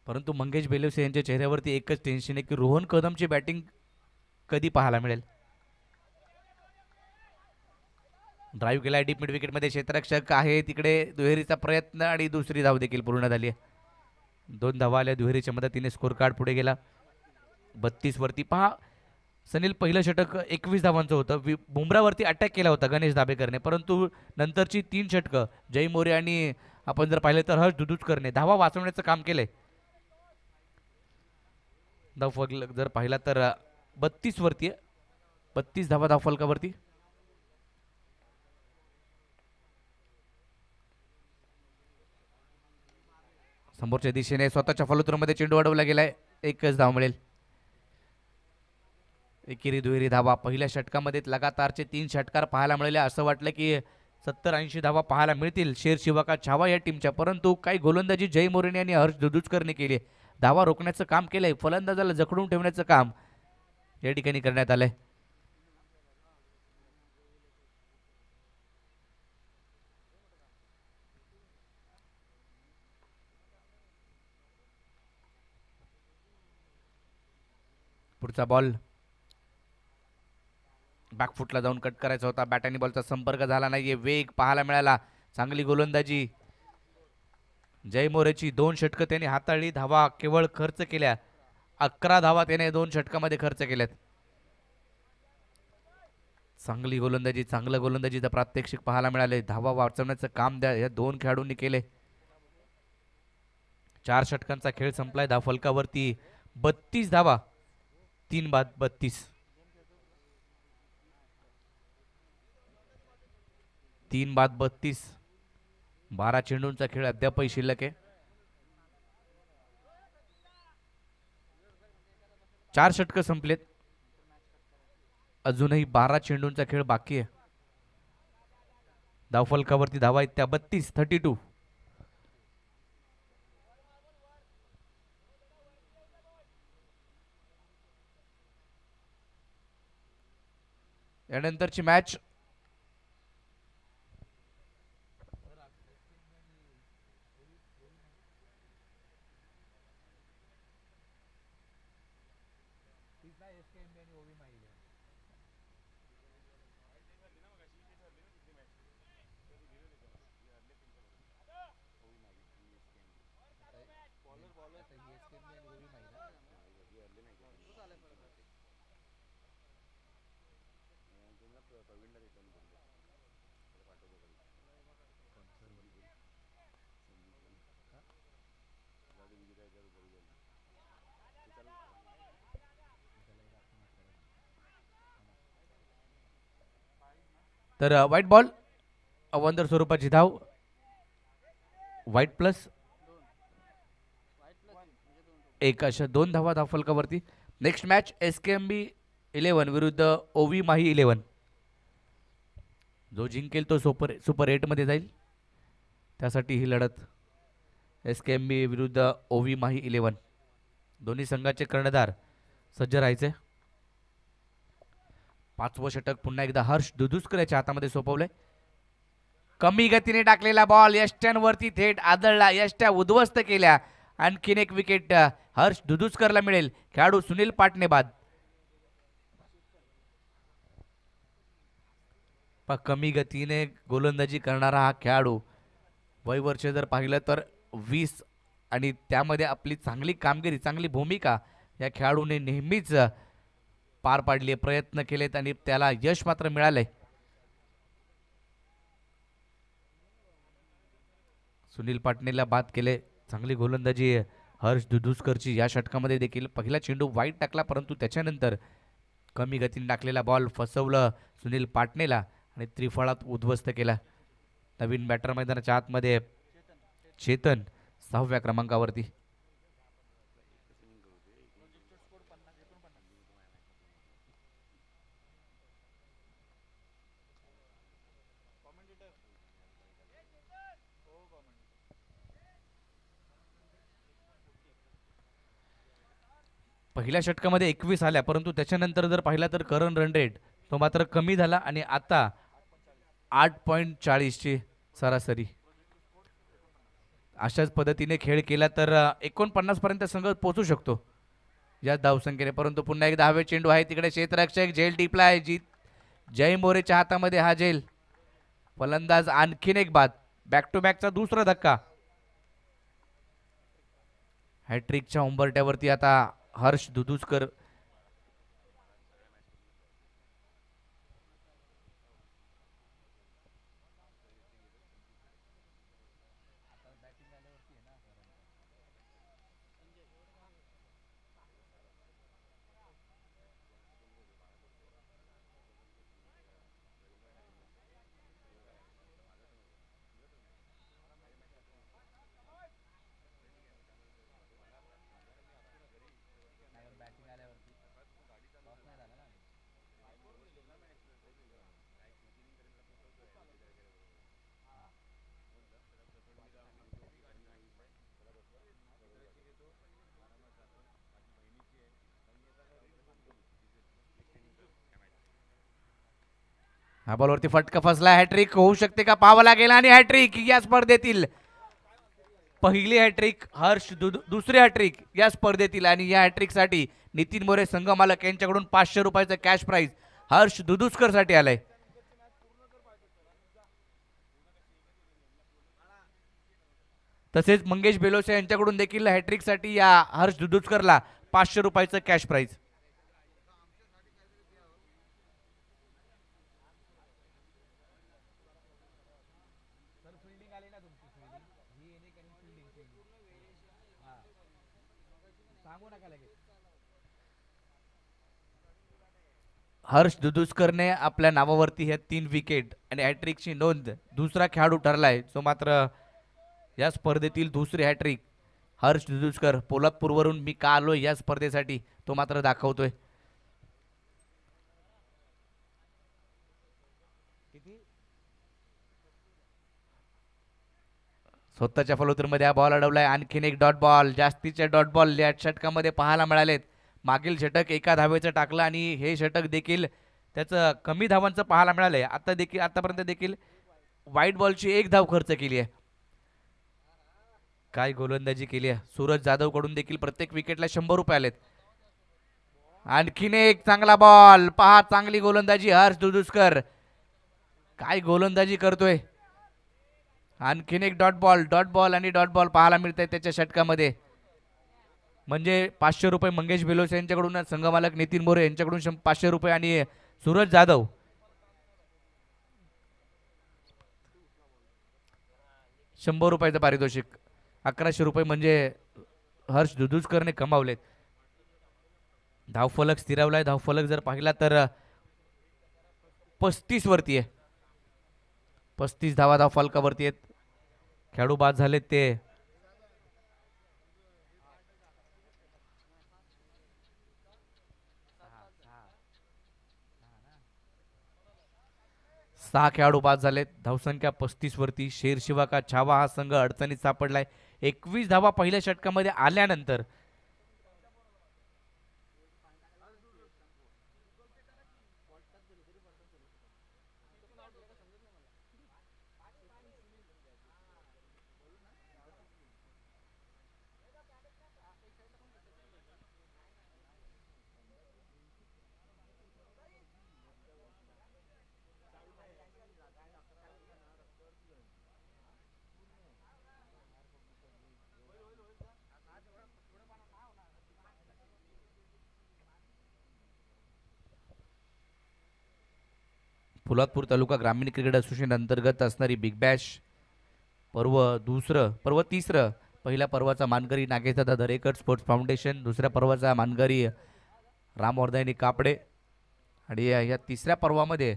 Speaker 1: परंतु मंगेश बेलवसे यांच्या चेहऱ्यावरती एकच टेन्शन आहे की रोहन कदमची बॅटिंग कधी पाहायला मिळेल. ड्राईव्ह केला डीप मिड विकेटमध्ये, क्षेत्ररक्षक आहे तिकडे, दुहेरीचा प्रयत्न आणि दुसरी धाव देखील पूर्ण झाली आहे. 2 धावा आल्या दुहेरीच्या मदतीने, स्कोर कार्ड पुढे गेला 32 वरती. पहा सनील, पहिलं षटक 21 धावांचं होतं. बुमरावरती अटॅक केला होता गणेश दाभेकरने, परंतु नंतरची 3 षटकं जय मोरे आणि आपण जर पाहिलं तर हर्ष दुधुचकरने धावा वाचवण्याचं काम केलंय. धाव जर पाहिला तर 32 वरती आहे, 32 धावा धाव फलकावरती. समोरच्या दिशेने स्वतःच्या फलोत्तरमध्ये चेंडू अडवला गेलाय, एकच धाव मिळेल. एकेरी दुहेरी धावा पहिल्या षटकामध्ये लगातारचे 3 षटकार पाहायला मिळाले. असं वाटलं की 70-80 धावा पाहायला मिळतील शेर शिवा का छावा या टीमच्या, परंतु काही गोलंदाजी जय मोरेने आणि हर्ष दुधुचकरने केली. धावा रोखण्याचं काम केलंय, फलंदाजाला जखडून ठेवण्याचं काम या ठिकाणी करण्यात आलंय. पुढचा बॉल बॅकफुटला जाऊन कट करायचा होता, बॅट आणि बॉलचा संपर्क झाला नाहीये, वेग पाहायला मिळाला. चांगली गोलंदाजी जय मोरेची. 2 षटकं त्याने हाताळली, धावा केवळ खर्च केल्या 11 धावा त्याने 2 षटकामध्ये खर्च केल्यात. चांगली गोलंदाजी, चांगलं गोलंदाजीचं प्रात्यक्षिक पाहायला मिळाले. धावा वाचवण्याचं काम या 2 खेळाडूंनी केले. 4 षटकांचा खेळ संपलाय. धाव फलकावरती 32 धावा, 3 बाद 32. 3 बाद 32. 12 चेंडूंचा खेळ अद्यापही शिल्लक आहे. 4 षटकं संपलेत, अजूनही 12 चेंडूंचा खेळ बाकी आहे. धावफलकावरती धावा आहेत त्या 32, 32. यानंतरची मॅच तर व्हाईट बॉल, अवंतर स्वरूपाची धाव, व्हाईट प्लस 1 अशा 2 धावा धावफलकावरती. नेक्स्ट मॅच SKMB 11 विरुद्ध ओवी माही 11. जो जिंकेल तो सुपर 8 मध्ये जाईल, त्यासाठी ही लढत SKMB विरुद्ध ओवी माही 11. दोन्ही संघाचे कर्णधार सज्ज राहायचे. 5वं षटक पुन्हा एकदा हर्ष दुधुचकर याच्या हातामध्ये सोपवलंय. कमी गतीने टाकलेला बॉल यष्ट्यांवरती थेट आदळला, यष्ट्या उद्ध्वस्त केल्या. आणखीन एक विकेट हर्ष दुधुचकरला मिळेल. खेळाडू सुनील पाटणे बाद. कमी गतीने गोलंदाजी करणारा हा खेळाडू, वयवर्ष जर पाहिलं तर 20, आणि त्यामध्ये आपली चांगली कामगिरी, चांगली भूमिका या खेळाडूने नेहमीच पार पाडले, प्रयत्न केलेत आणि त्याला यश मात्र मिळाले. सुनील पाटणेला बाद केले. चांगली गोलंदाजी हर्ष दुधुचकरची या षटकामध्ये देखील. पहिला चेंडू वाईट टाकला, परंतु त्याच्यानंतर कमी गतीने टाकलेला बॉल फसवलं सुनील पाटणेला आणि त्रिफळात उद्ध्वस्त केला. नवीन बॅटर मैदानाच्या आतमध्ये चेतन 6व्या क्रमांकावरती. पहिल्या षटकामध्ये 21 आल्या, परंतु त्याच्यानंतर जर पाहिला तर करण रन रेट तो मात्र कमी झाला आणि आता 8.40 ची सरासरी. अशाच पद्धतीने खेळ केला तर 49 पर्यंत संघ पोहोचू शकतो या धावसंख्येने. परंतु पुन्हा एकदा हवे चेंडू आहे तिकडे क्षेत्ररक्षक झेल टिपला आहे. जय मोरेच्या हातामध्ये हा झेल. फलंदाज आणखीन एक बाद. बॅक टू बॅकचा दुसरा धक्का. हॅट्रिकच्या उंबरट्यावरती आता हर्ष दुधुसकर. हा बॉलवरती फटका फसला. हॅट्रिक होऊ शकते का पाहावं लागेल. आणि हॅट्रिक या स्पर्धेतील पहिली हॅट्रिक हर्ष दुसरी हॅट्रिक या स्पर्धेतील. आणि या हॅट्रिक साठी नितीन मोरे संघ मालक यांच्याकडून 500 रुपयाचं कॅश प्राइज हर्ष दुधुसकर साठी आलंय. तसेच मंगेश बेलोसे यांच्याकडून देखील हॅट्रिक साठी या हर्ष दुधुसकरला 500 रुपयाचं कॅश प्राइज. हर्ष दुधुसकरने आपल्या नावावरती ह्या 3 विकेट आणि हॅट्रिकची नोंद दुसरा खेळाडू ठरलाय जो मात्र या स्पर्धेतील दुसरी हॅट्रिक हर्ष दुधुसकर. पोलादपूरवरून मी का आलोय या स्पर्धेसाठी तो मात्र दाखवतोय. स्वतःच्या फलोतरमध्ये हा बॉल अडवलाय. आणखीन एक डॉट बॉल. जास्तीचे डॉट बॉल या षटकामध्ये पाहायला मिळालेत. मागील षटक एका धावेचं टाकलं आणि हे षटक देखील त्याचं कमी धावांचं पाहायला मिळालंय. आता देखील आतापर्यंत देखील व्हाईट बॉलची 1 धाव खर्च केली आहे. काय गोलंदाजी केली आहे. सूरज जाधव कडून देखील प्रत्येक विकेटला 100 रुपये आलेत. आणखीन एक चांगला बॉल. पहा चांगली गोलंदाजी हर्ष दुधुसकर. काय गोलंदाजी करतोय. आणखीन एक डॉट बॉल आणि डॉट बॉल पाहायला मिळत आहे त्याच्या षटकामध्ये. म्हणजे 500 रुपये मंगेश बेलोसे यांच्याकडून, संघमालक नितीन मोरे यांच्याकडून 500 रुपये आणि सूरज जाधव 100 रुपयाचं पारितोषिक. 1100 रुपये म्हणजे हर्ष दुधुसकरने कमावलेत. धावफलक स्थिरावलाय. धावफलक जर पाहिला तर 35 वरती आहे. 35 धावा धावफलकावरती आहेत. खेळाडू बाद झालेत ते 6 खेळाडू बाद झालेत. धावसंख्या 35 वरती. शेरशिवा का छावा हा संघ अडचणीत सापडलाय. 21 धावा पहिल्या षटकामध्ये आल्यानंतर पोलादपूर तालुका ग्रामीण क्रिकेट असोसिएशन अंतर्गत असणारी बिग बॅश पर्व तिसरं. पहिल्या पर्वाचा मानकरी नागेशदादा दरेकर स्पोर्ट्स फाउंडेशन. दुसऱ्या पर्वाचा मानकरी रामवर्धनी कापडे. आणि या तिसऱ्या पर्वामध्ये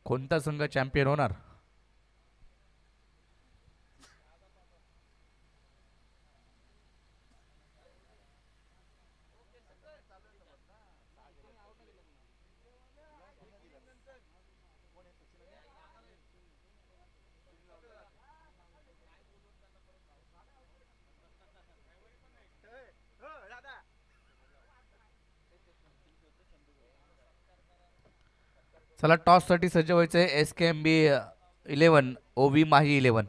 Speaker 1: कोणता संघ चॅम्पियन होणार. चला टॉससाठी सज्ज व्हायचंय. SKMB 11 OV माही 11.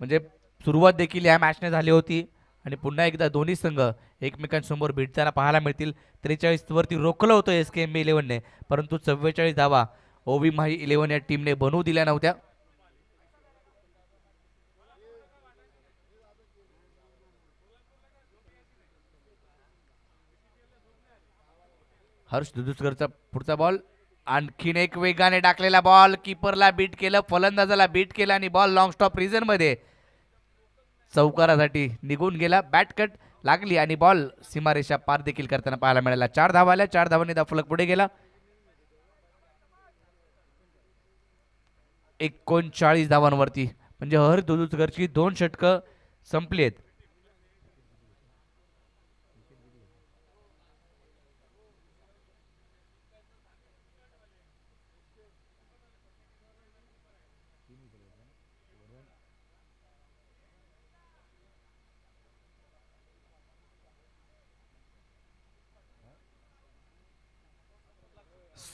Speaker 1: म्हणजे सुरुवात देखील या मॅचने झाली होती आणि पुन्हा एकदा दोन्ही संघ एकमेकांसमोर भिडताना पाहायला मिळतील. 43 वरती रोखलं होतं SKMB 11ने, परंतु 44 धावा ओवी माही 11 या टीमने बनवू दिल्या नव्हत्या. हर्ष दुधुसकरचा पुढचा बॉल, आणखीन एक वेगाने टाकलेला बॉल, कीपरला बीट केलं, फलंदाजाला बीट केलं आणि बॉल लॉंग स्टॉप रिझन मध्ये चौकारासाठी निघून गेला. बॅट कट लागली आणि बॉल सीमारेषा पार देखील करताना पाहायला मिळाला. 4 धावा आल्या, 4 धावांनी फलक पुढे गेला. 39 धावांवरती, म्हणजे हर दुधुसकरची 2 षटकं संपली आहेत.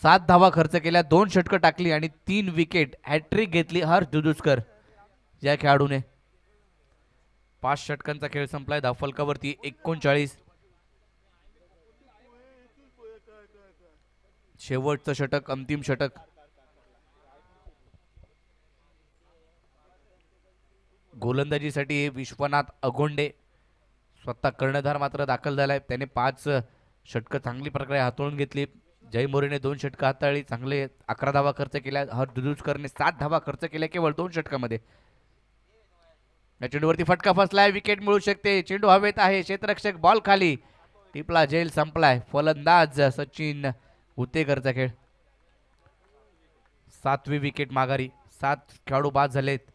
Speaker 1: सात धावा खर्च केल्या, 2 षटकं टाकली आणि 3 विकेट, हॅट्रिक घेतली हर्ष दुधुसकर या खेळाडूने. 5 षटकांचा खेळ संपलाय. धावफलकावरती 39. शेवटचं षटक, अंतिम षटक. गोलंदाजीसाठी विश्वनाथ अगोंडे स्वतः कर्णधार मात्र दाखल झालाय. त्याने 5 षटकं चांगली प्रकारे हाताळून घेतली. जय मोरेने 2 षटकं हाताळली, चांगले 11 धावा खर्च केल्या. हर्ष दुधुसकरने 7 धावा खर्च केल्या केवळ 2 षटकामध्ये. या चेंडूवरती फटका फसलाय, विकेट मिळू शकते. चेंडू हवेत आहे, क्षेत्ररक्षक बॉल खाली, टिपला झेल संपलाय. फलंदाज सचिन हुतेकरचा खेळ. 7वी विकेट माघारी, 7 खेळाडू बाद झालेत.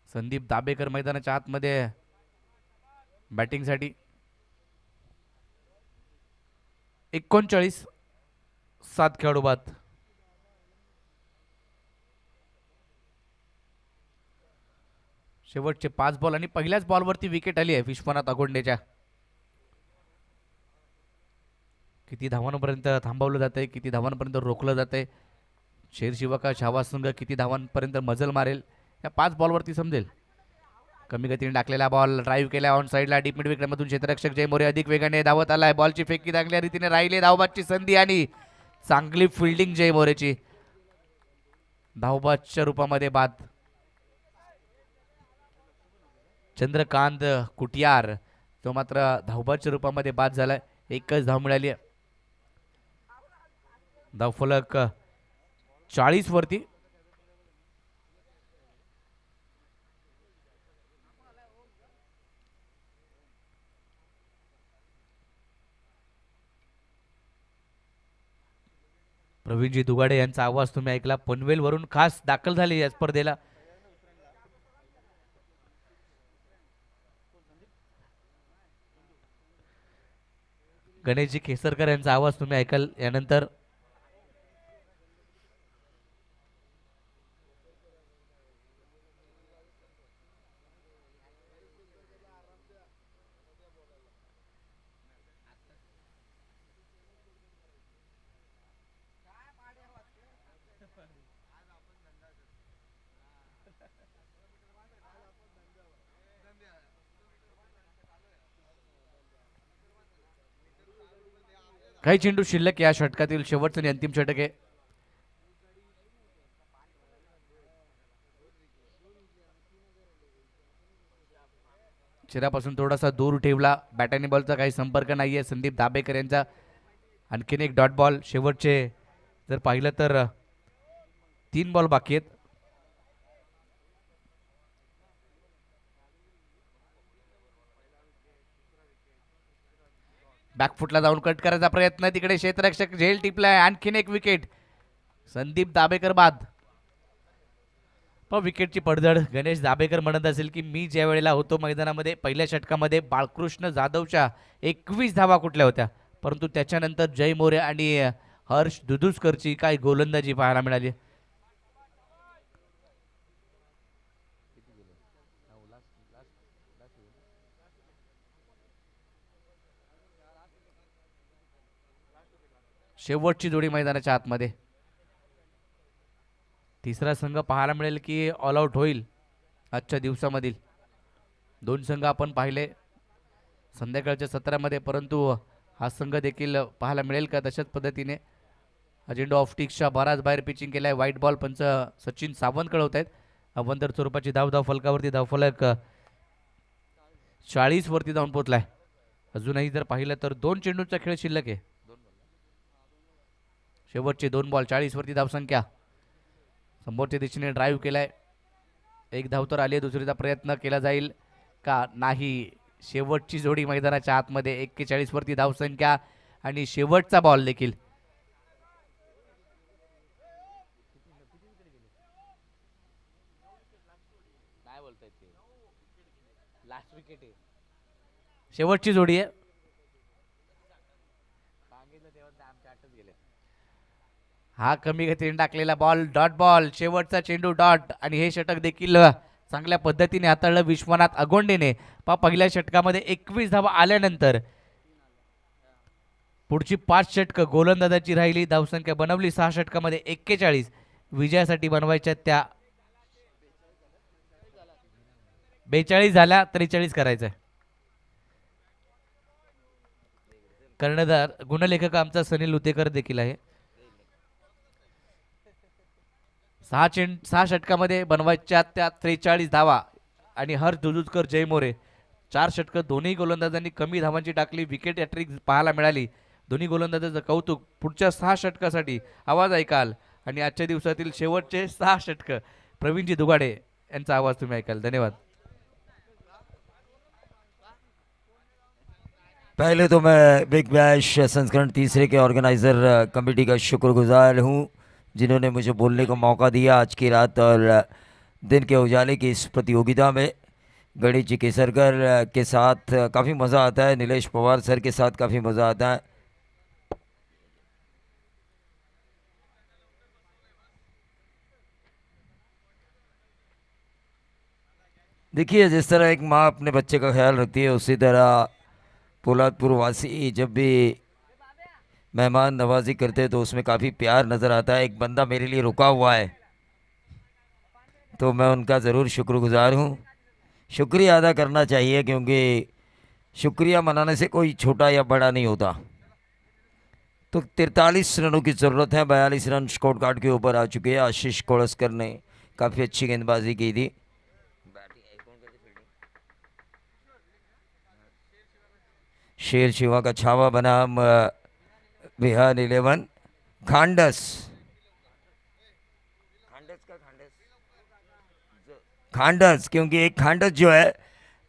Speaker 1: संदीप दाबेकर मैदानाच्या आतमध्ये बॅटिंगसाठी. 39, 7 खेळाडू बाद. शेवटचे 5 बॉल आणि पहिल्याच बॉलवरती विकेट आली आहे विश्वनाथ अगोंडेच्या. किती धावांपर्यंत थांबवलं जातंय, किती धावांपर्यंत रोखलं जातंय, शेरशिवा छावा संघ किती धावांपर्यंत मजल मारेल, या 5 बॉलवरती समजेल. कमी गतीने टाकलेला बॉल, ड्राईव्ह केला ऑन साईडला, डीप मिड विकेटमधून क्षेत्ररक्षक जय मोरे अधिक वेगाने धावत आलाय. बॉलची फेकी चांगल्या रीतीने राहिली, धावबादची संधी आणि चांगली फिल्डिंग जय मोरेची. धावबादच्या रूपामध्ये बाद. चंद्रकांत कुटियार तो मात्र धावबादच्या रूपामध्ये बाद झालाय. एकच धाव मिळाली. धावफलक 40 वरती. प्रवीणजी दुगाडे यांचा आवाज तुम्ही ऐकला, पनवेल वरून खास दाखल झाले या स्पर्धेला. गणेशजी केसरकर यांचा आवाज तुम्ही ऐकाल यानंतर. काही चेंडू शिल्लक या षटकातील शेवटचं आणि अंतिम षटक आहे. चिरापासून थोडासा दूर ठेवला, बॅट आणि बॉलचा काही संपर्क नाहीये संदीप दाबेकर यांचा. आणखीन एक डॉट बॉल. शेवटचे जर पाहिलं तर 3 बॉल बाकी आहेत. बॅकफुटला जाऊन कट करायचा प्रयत्न, तिकडे क्षेत्ररक्षक झेल टिपलाय. आणखीन एक विकेट, संदीप दाबेकर बाद. पण विकेटची पडझड. गणेश दाबेकर म्हणत असेल की मी ज्या वेळेला होतो मैदानामध्ये पहिल्या षटकामध्ये बाळकृष्ण जाधवच्या 21 धावा कुठल्या होत्या, परंतु त्याच्यानंतर जय मोरे आणि हर्ष दुधुसकरची काय गोलंदाजी पाहायला मिळाली. शेवटची जोडी मैदानाच्या आतमध्ये. तिसरा संघ पाहायला मिळेल की ऑल आउट होईल आजच्या दिवसामधील. दोन संघ आपण पाहिले संध्याकाळच्या सत्रामध्ये, परंतु हा संघ देखील पाहायला मिळेल का तशाच पद्धतीने. अजेंडा ऑफ्टिक्सच्या बराच बाहेर पिचिंग केलाय. व्हाईट बॉल पंच सचिन सावंत कळवत आहेत. अवंतर स्वरूपाची धाव फलकावरती धावफलक 40 वरती जाऊन पोहोचलाय. अजूनही जर पाहिलं तर 2 चेंडूचा खेळ शिल्लक आहे. शेवटचे 2 बॉल 40 वरती धावसंख्या. समोरच्या दिशेने ड्राईव्ह केलाय. एक धाव तर आली, दुसरीचा प्रयत्न केला जाईल का नाही. शेवटची जोडी मैदानाच्या आतमध्ये 41 वरती धावसंख्या आणि शेवटचा बॉल देखील. शेवटची जोडी आहे. हा कमी गतीने टाकलेला बॉल डॉट बॉल. शेवटचा चेंडू डॉट आणि हे षटक देखील चांगल्या पद्धतीने हाताळलं विश्वनाथ अगोंडेने. पहिल्या षटकामध्ये 21 धावा आल्यानंतर पुढची 5 षटकं गोलंदाजाची राहिली. धावसंख्या बनवली 6 षटकामध्ये 41. विजयासाठी बनवायच्या त्या 42 झाल्या, 43 करायचंय. कर्णधार गुणलेखक आमचा सनील उतेकर देखील आहे. 6 षटकामध्ये बनवायच्या त्या 43 धावा आणि हर दुजुजकर जय मोरे 4 षटकं. दोन्ही गोलंदाजांनी कमी धावांची टाकली. विकेट हॅट्रिक पाहायला मिळाली. दोन्ही गोलंदाजाचं कौतुक. पुढच्या 6 षटकासाठी आवाज ऐकाल आणि आजच्या दिवसातील शेवटचे 6 षटकं प्रवीणजी दुगाडे यांचा आवाज तुम्ही ऐकाल. धन्यवाद.
Speaker 2: पहले तो मैं बिग बैश संस्करण तीसरे के ऑर्गेनाइज़र कमेटी का शुक्रगुजार हूँ, जिन्होंने मुझे बोलने का मौका दिया आज की रात और दिन के उजाले की इस प्रतियोगिता में. गणेश जी केसरकर के साथ काफ़ी मज़ा आता है, नीलेश पवार सर के साथ काफ़ी मज़ा आता है. देखिए, जिस तरह एक माँ अपने बच्चे का ख्याल रखती है, उसी तरह पोलादपुर वासी जब भी मेहमान नवाजी करते तो उसमें काफ़ी प्यार नज़र आता है. एक बंदा मेरे लिए रुका हुआ है तो मैं उनका ज़रूर शुक्रगुजार हूँ. शुक्रिया अदा करना चाहिए क्योंकि शुक्रिया मनाने से कोई छोटा या बड़ा नहीं होता. तो 43 रनों की ज़रूरत है. 42 रन स्कोर कार्ड के ऊपर आ चुके हैं. आशीष कोड़स्कर ने काफ़ी अच्छी गेंदबाजी की थी. शेर शिवा का छावा बनाम बिहार 11 खांडस. खांडस क्योंकि एक खांडस जो है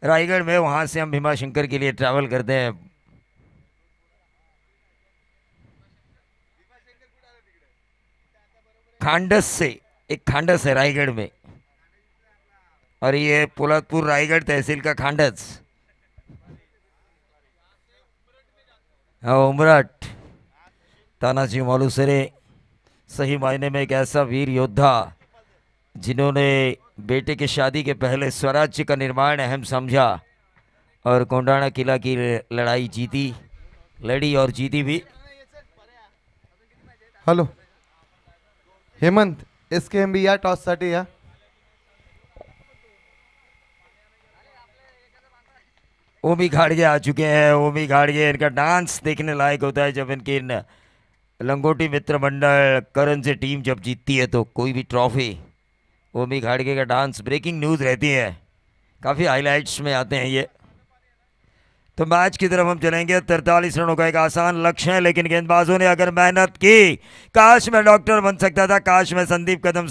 Speaker 2: रायगढ़ में, वहाँ से हम भीमाशंकर के लिए ट्रैवल करते हैं. खांडस से एक खांडस है रायगढ़ में और ये पोलादपुर रायगढ़ तहसील का खांडस. उमरठ तानाजी मालूसरे सही मायने में एक ऐसा वीर योद्धा जिन्होंने बेटे की शादी के पहले स्वराज्य का निर्माण अहम समझा और कोंडाणा किला की लड़ाई जीती, लड़ी और जीती भी.
Speaker 3: हॅलो हेमंत, SKMB या टॉससाठी या.
Speaker 2: ओमी घाड़गे आ चुके हैं. ओमी घाड़गे, इनका डांस देखने लायक होता है जब इनकी लंगोटी मित्र मंडल करण से टीम जब जीतती है तो कोई भी ट्रॉफी. ओमी घाड़गे का डांस ब्रेकिंग न्यूज़ रहती है, काफ़ी हाइलाइट्स में आते हैं ये. तो मैच की तरफ हम चलेंगे. 43 रनों का एक आसान लक्ष्य है, लेकिन गेंदबाजों ने अगर मेहनत की, काश मैं डॉक्टर बन सकता था, काश मैं संदीप कदम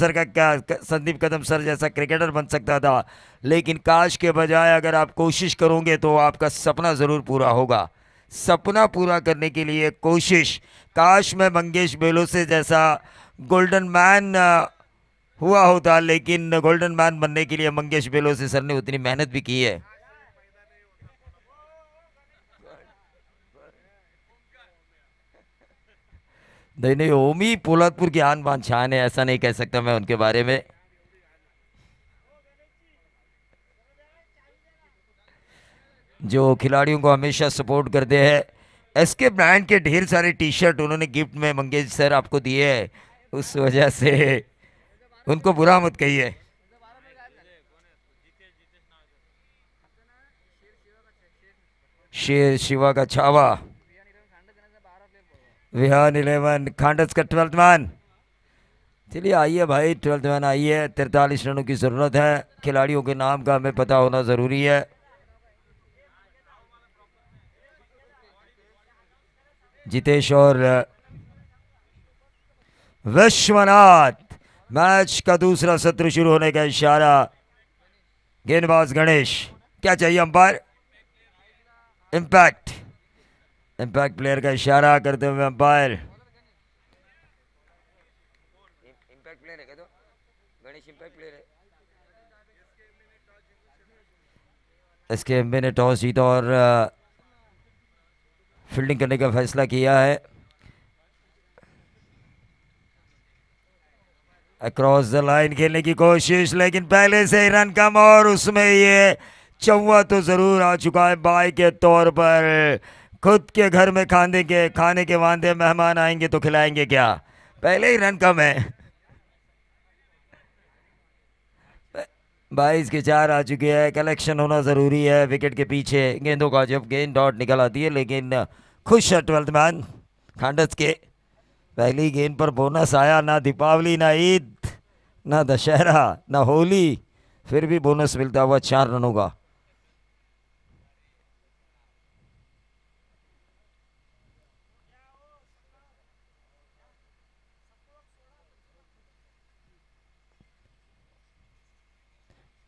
Speaker 2: सर जैसा क्रिकेटर बन सकता था, लेकिन काश के बजाय अगर आप कोशिश करोगे तो आपका सपना ज़रूर पूरा होगा. सपना पूरा करने के लिए कोशिश. काश मैं मंगेश बेलोसे जैसा गोल्डन मैन हुआ होता, लेकिन गोल्डन मैन बनने के लिए मंगेश बेलोसे सर ने उतनी मेहनत भी की है. नहीं, ओमी पोलादपुर की आन बान शान है, ऐसा नहीं कह सकता मैं उनके बारे में. जो खिलाड़ियों को हमेशा सपोर्ट करते हैं, एसके ब्रांड के ढेर सारे टी शर्ट उन्होंने गिफ्ट में मंगेश सर आपको दिए है, उस वजह से उनको बुरा मत कहिए। शेर शिवा का छावा, विहान 11 खांडस का 12th मैन। चलिए आइए भाई, 12th मैन आइए। 43 रनों की जरूरत है, खिलाड़ियों के नाम का हमें पता होना जरूरी है। जितेश और विश्वनाथ, मैच का दूसरा सत्र शुरू होने का इशारा। गेंदबाज गणेश, क्या चाहिए अंपायर? इम्पैक्ट, इम्पैक्ट प्लेयर का इशारा करते हुए अंपायर। इम्पैक्ट प्लेयर है क्या? तो गणेश इम्पैक्ट प्लेयर है। इसके एमबी ने टॉस जीता और फील्डिंग करने का फैसला किया है। अक्रॉस द लाइन खेलने की कोशिश, लेकिन पहले से ही रन कम, और उसमें ये चौवा तो जरूर आ चुका है बाई के तौर पर। खुद के घर में खाने के वादे, मेहमान आएंगे तो खिलाएंगे क्या, पहले ही रन कम है। 22 के 4 आ चुके हैं, कलेक्शन होना जरूरी है विकेट के पीछे गेंदों का। जब गेंद डॉट निकल आती है, लेकिन खुश है 12th मैन खांडस के। पहली गेंद पर बोनस आया, ना दीपावली, ना ईद, ना दशहरा, ना होली, फिर भी बोनस मिलता हुआ 4 रनों का।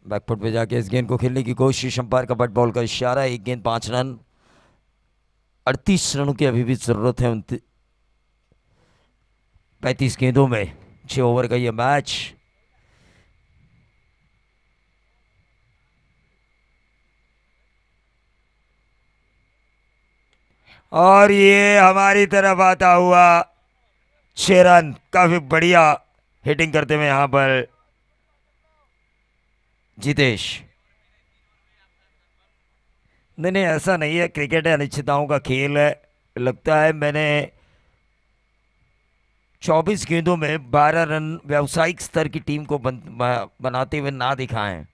Speaker 2: बैकफुट पे जाके इस गेंद को खेलने की कोशिश, अंपायर का बट बॉल का इशारा। एक गेंद 5 रन, 38 रनों की अभी भी जरूरत है 35 गेंदों में 6 ओवर का ये मैच। और ये हमारी तरफ आता हुआ 6 रन, काफी बढ़िया हिटिंग करते हुए यहां पर जितेश। नहीं नहीं, ऐसा नहीं है, क्रिकेट है, अनिश्चितताओं का खेल है। लगता है मैंने 24 गेंदों में 12 रन व्यावसायिक स्तर की टीम को बनाते हुए ना दिखाएं।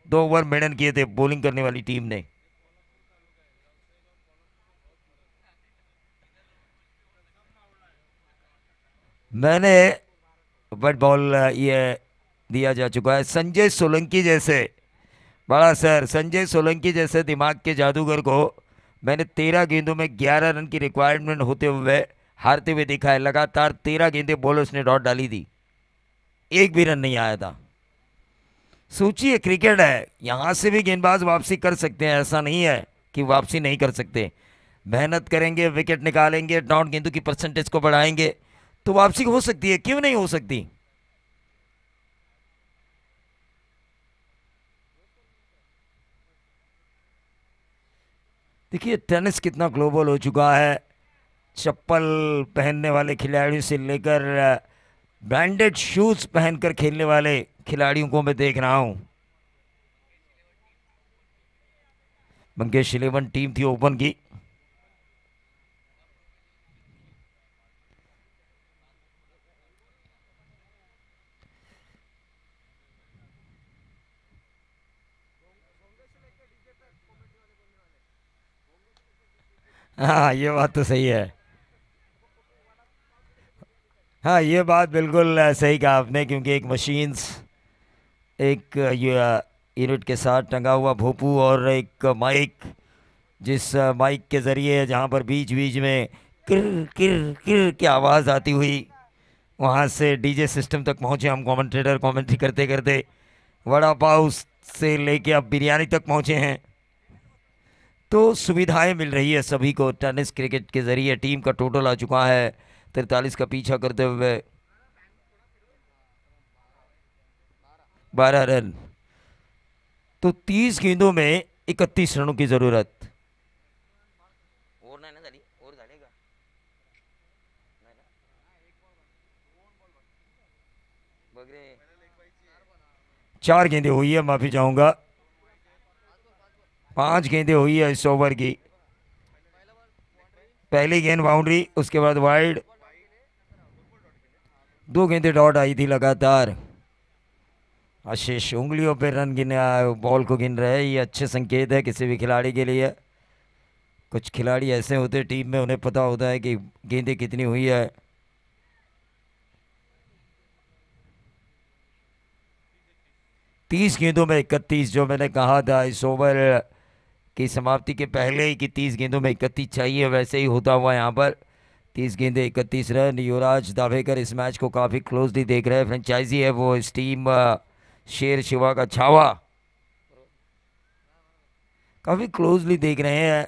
Speaker 2: 2 ओवर मेडन किए थे बॉलिंग करने वाली टीम ने। मैंने बट बॉल ये दिया जा चुका है। संजय सोलंकी जैसे बड़ा सर, संजय सोलंकी जैसे दिमाग के जादूगर को मैंने 13 गेंदों में 11 रन की रिक्वायरमेंट होते हुए हारते हुए देखा है। लगातार 13 गेंदें बॉलर्स ने डॉट डाली थी, एक भी रन नहीं आया था। सोचिए, क्रिकेट है, यहां से भी गेंदबाज वापसी कर सकते हैं, ऐसा नहीं है कि वापसी नहीं कर सकते। मेहनत करेंगे, विकेट निकालेंगे, डॉट गेंदों की परसेंटेज को बढ़ाएंगे तो वापसी हो सकती है, क्यों नहीं हो सकती। देखिए टेनिस कितना ग्लोबल हो चुका है। चप्पल पहनने वाले खिलाड़ियों से लेकर ब्रांडेड शूज पहनकर खेलने वाले खिलाड़ियों को मैं देख रहा हूं। मंगेश 11 टीम थी ओपन की। हाँ ये बात तो सही है। हाँ ये बात बिल्कुल सही कहा आपने, क्योंकि एक मशीन्स, एक यूनिट के साथ टंगा हुआ भोपू और एक माइक, जिस माइक के ज़रिए जहाँ पर बीच बीच में किर किर किर की आवाज़ आती हुई वहाँ से डीजे सिस्टम तक पहुँचे हम कमेंटेटर, कमेंट्री करते करते वड़ा पाव से लेके अब बिरयानी तक पहुँचे हैं। तो सुविधाएं मिल रही है सभी को टेनिस क्रिकेट के ज़रिए। टीम का टोटल आ चुका है 43 का पीछा करते हुए 12 रन। तो 30 गेंदों में 31 रनों की जरूरत। और नहीं ना झाली, और झालेगा नाही ना? बघ रे, 4 गेंदें हुई है, माफी चाहूंगा, 5 गेंदें हुई है इस ओवर की। पहली गेंद बाउंड्री, उसके बाद वाइड। 2 गेंदें डॉट आई थी लगातार। आशीष उंगलियों पे रन गिन बॉल को गिन रहे हैं, ये अच्छे संकेत है किसी भी खिलाड़ी के लिए। कुछ खिलाड़ी ऐसे होते हैं टीम में, उन्हें पता होता है कि गेंदें कितनी हुई है। तीस गेंदों में 31, जो मैंने कहा था इस ओवर की समाप्ति के पहले ही कि 30 गेंदों में 31 चाहिए, वैसे ही होता हुआ यहाँ पर 30 गेंदे 31 रन। युवराज दावेकर इस मैच को काफ़ी क्लोजली देख रहे हैं। फ्रेंचाइजी है वो इस टीम शेर शिवा का छावा, काफ़ी क्लोजली देख रहे हैं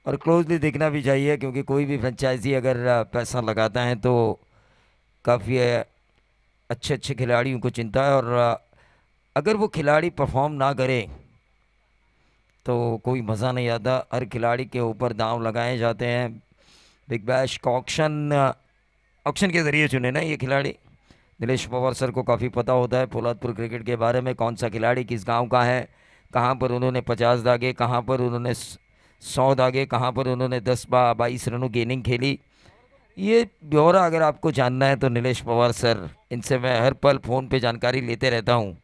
Speaker 2: और क्लोजली देखना भी चाहिए, क्योंकि कोई भी फ्रेंचाइजी अगर पैसा लगाता है तो काफ़ी अच्छे अच्छे खिलाड़ियों को चिंता है। और अगर वो खिलाड़ी परफॉर्म ना करे तो कोई मज़ा नहीं आता। हर खिलाड़ी के ऊपर दांव लगाए जाते हैं। बिग बैश का ऑक्शन, ऑक्शन के ज़रिए चुने ना ये खिलाड़ी। नीलेश पवार सर को काफ़ी पता होता है पोलादपुर क्रिकेट के बारे में, कौन सा खिलाड़ी किस गांव का है, कहाँ पर उन्होंने 50 दागे, कहाँ पर उन्होंने 100 दागे, कहाँ पर उन्होंने 10-22 रनों की इनिंग खेली। ये ब्यौरा अगर आपको जानना है तो नीलेश पवार सर, इनसे मैं हर पल फ़ोन पे जानकारी लेते रहता हूँ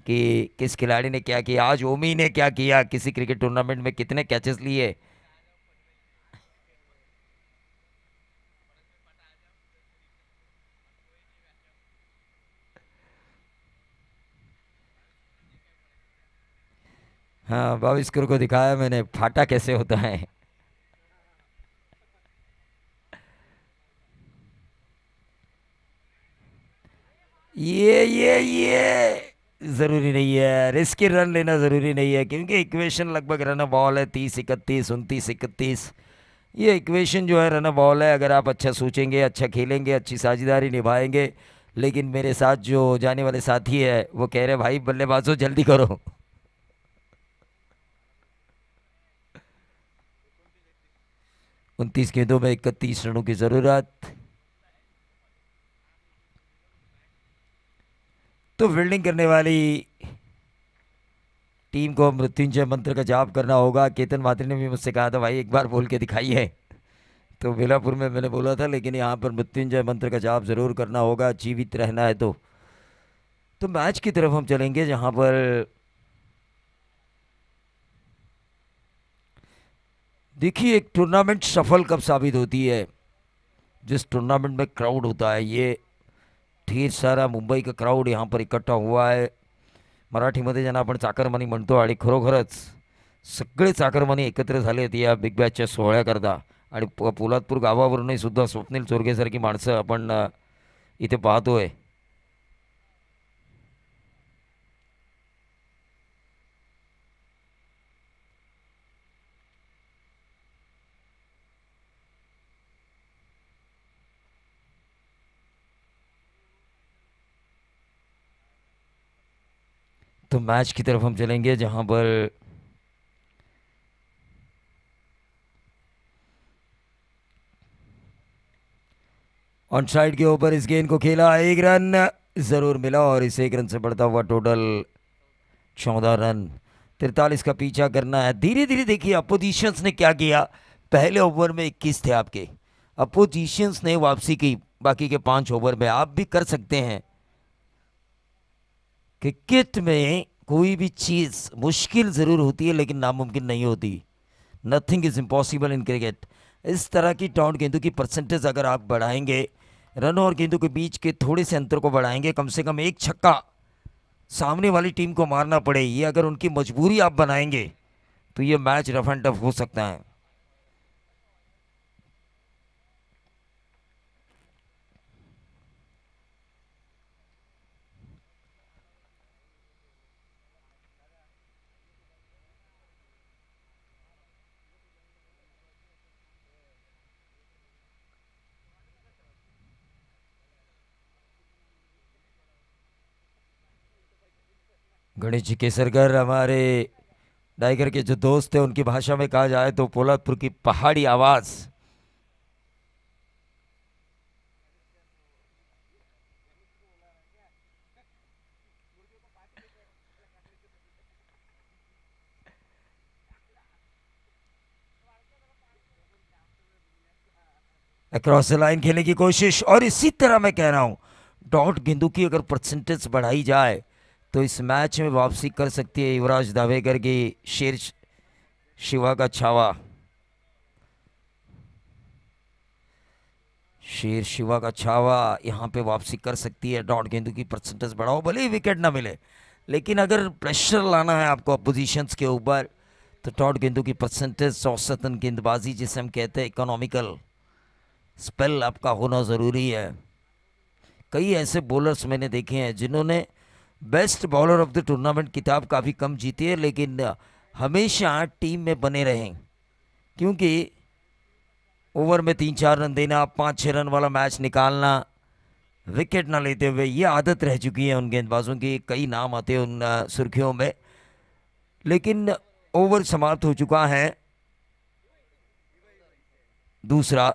Speaker 2: कि किस खिलाड़ी ने क्या किया, आज ओमी ने क्या किया, किसी क्रिकेट टूर्नामेंट में कितने कैचेस लिए। हाँ, 22 करोड़ को दिखाया मैंने फाटा कैसे होता है। ये जरूरी नहीं है, रिस्की रन लेना जरूरी नहीं है, क्योंकि इक्वेशन लगभग रन बॉल है 30-31, 29-31। ये इक्वेशन जो है रन बॉल है। अगर आप अच्छा सोचेंगे, अच्छा खेलेंगे, अच्छी साझेदारी निभाएंगे। लेकिन मेरे साथ जो जाने वाले साथी है वो कह रहे भाई बल्लेबाजों जल्दी करो। 29 गेंदों में 31 रनों की जरूरत। तो फील्डिंग करने वाली टीम को मृत्युंजय मंत्र का जाप करना होगा। केतन मात्री ने भी मुझसे कहा था भाई एक बार बोल के दिखाइए, तो बेलापुर में मैंने बोला था, लेकिन यहाँ पर मृत्युंजय मंत्र का जाप जरूर करना होगा जीवित रहना है तो मैच की तरफ हम चलेंगे, जहाँ पर देखिए एक टूर्नामेंट सफल कब साबित होती है, जिस टूर्नामेंट में क्राउड होता है। ये ढेर सारा मुंबई का क्राउड यहाँ पर इकट्ठा हुआ आहे. मराठीमध्ये ज्यांना आपण चाकरमानी म्हणतो आणि खरोखरच सगळे चाकरमानी एकत्र झाले आहेत या बिग बॅचच्या सोहळ्याकरता. आणि पोलादपूर गावावरूनही सुद्धा स्वप्नील चोरगेसारखी माणसं आपण इथे पाहतोय. तो मैच की तरफ हम चलेंगे, जहां पर ऑन साइड के ऊपर इस गेंद को खेला, एक रन जरूर मिला और इस एक रन से बढ़ता हुआ टोटल 14 रन. 43 का पीछा करना है. धीरे धीरे देखिए अपोजिशंस ने क्या किया. पहले ओवर में 21 थे आपके, अपोजिशंस ने वापसी की बाकी के 5 ओवर में. आप भी कर सकते हैं. क्रिकेट में कोई भी चीज़ मुश्किल ज़रूर होती है लेकिन नामुमकिन नहीं होती. Nothing is impossible in cricket. इस तरह की टॉन्ट गेंदों की परसेंटेज अगर आप बढ़ाएंगे, रन और गेंदों के बीच के थोड़े से अंतर को बढ़ाएंगे, कम से कम एक छक्का सामने वाली टीम को मारना पड़े, ये अगर उनकी मजबूरी आप बनाएंगे तो ये मैच रफ एंड टफ हो सकता है. गणेश जी केसरकर हमारे टाइगर के जो दोस्त थे, उनकी भाषा में कहा जाए तो पोलादपुर की पहाड़ी आवाज़. अक्रॉस द लाइन खेलने की कोशिश, और इसी तरह मैं कह रहा हूँ डॉट गेंदों की अगर परसेंटेज बढ़ाई जाए तो इस मैच में वापसी कर सकती है युवराज दावेकर की शेर शिवा का छावा। शेर शिवा का छावा यहाँ पे वापसी कर सकती है। डॉट गेंदों की परसेंटेज बढ़ाओ, भले ही विकेट ना मिले, लेकिन अगर प्रेशर लाना है आपको अपोजिशंस के ऊपर तो डॉट गेंदों की परसेंटेज, औसतन गेंदबाजी जिसे हम कहते हैं इकोनॉमिकल स्पेल आपका होना ज़रूरी है। कई ऐसे बॉलर्स मैंने देखे हैं जिन्होंने best bowler of the tournament किताब काफ़ी कम जीती है, लेकिन हमेशा टीम में बने रहें, क्योंकि ओवर में 3-4 रन देना, 5-6 रन वाला मैच निकालना, विकेट ना लेते हुए, ये आदत रह चुकी है उन गेंदबाजों की। कई नाम आते हैं उन सुर्खियों में, लेकिन ओवर समाप्त हो चुका है दूसरा।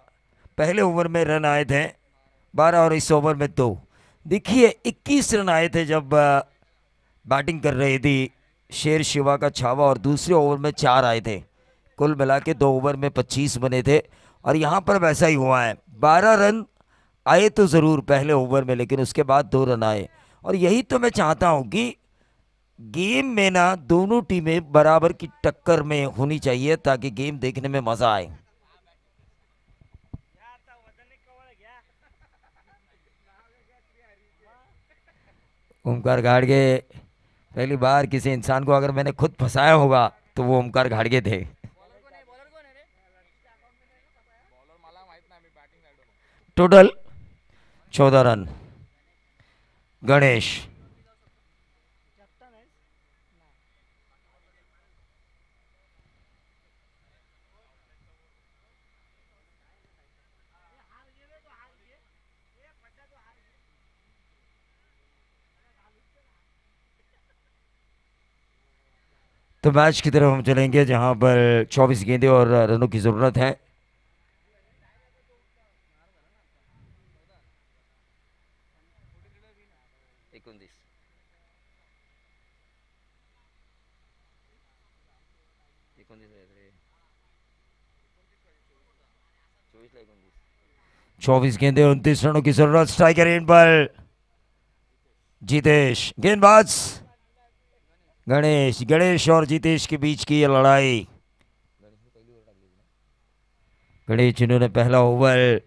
Speaker 2: पहले ओवर में रन आए थे 12 और इस ओवर में 2। देखिए 21 रन आए थे जब बैटिंग कर रही थी शेर शिवा का छावा, और दूसरे ओवर में 4 आए थे। कुल मिला के 2 ओवर में 25 बने थे, और यहाँ पर वैसा ही हुआ है। 12 रन आए तो ज़रूर पहले ओवर में, लेकिन उसके बाद 2 रन आए। और यही तो मैं चाहता हूँ कि गेम में ना दोनों टीमें बराबर की टक्कर में होनी चाहिए, ताकि गेम देखने में मज़ा आए। ओमकार घाड़गे, पहली बार किसी इंसान को अगर मैंने खुद फंसाया होगा तो वो ओमकार घाड़गे थे। Total 14 run. गणेश, तो मैच की तरफ हम चलेंगे जहां पर 24 गेंदें और रनों की ज़रूरत है। चौबीस गेंदे 29 रनों की जरूरत। स्ट्राइकर एंड पर जितेश, गेंदबाज गणेश। गणेश और जितेश के बीच की ये लड़ाई। गणेश जिन्होंने पहला ओवर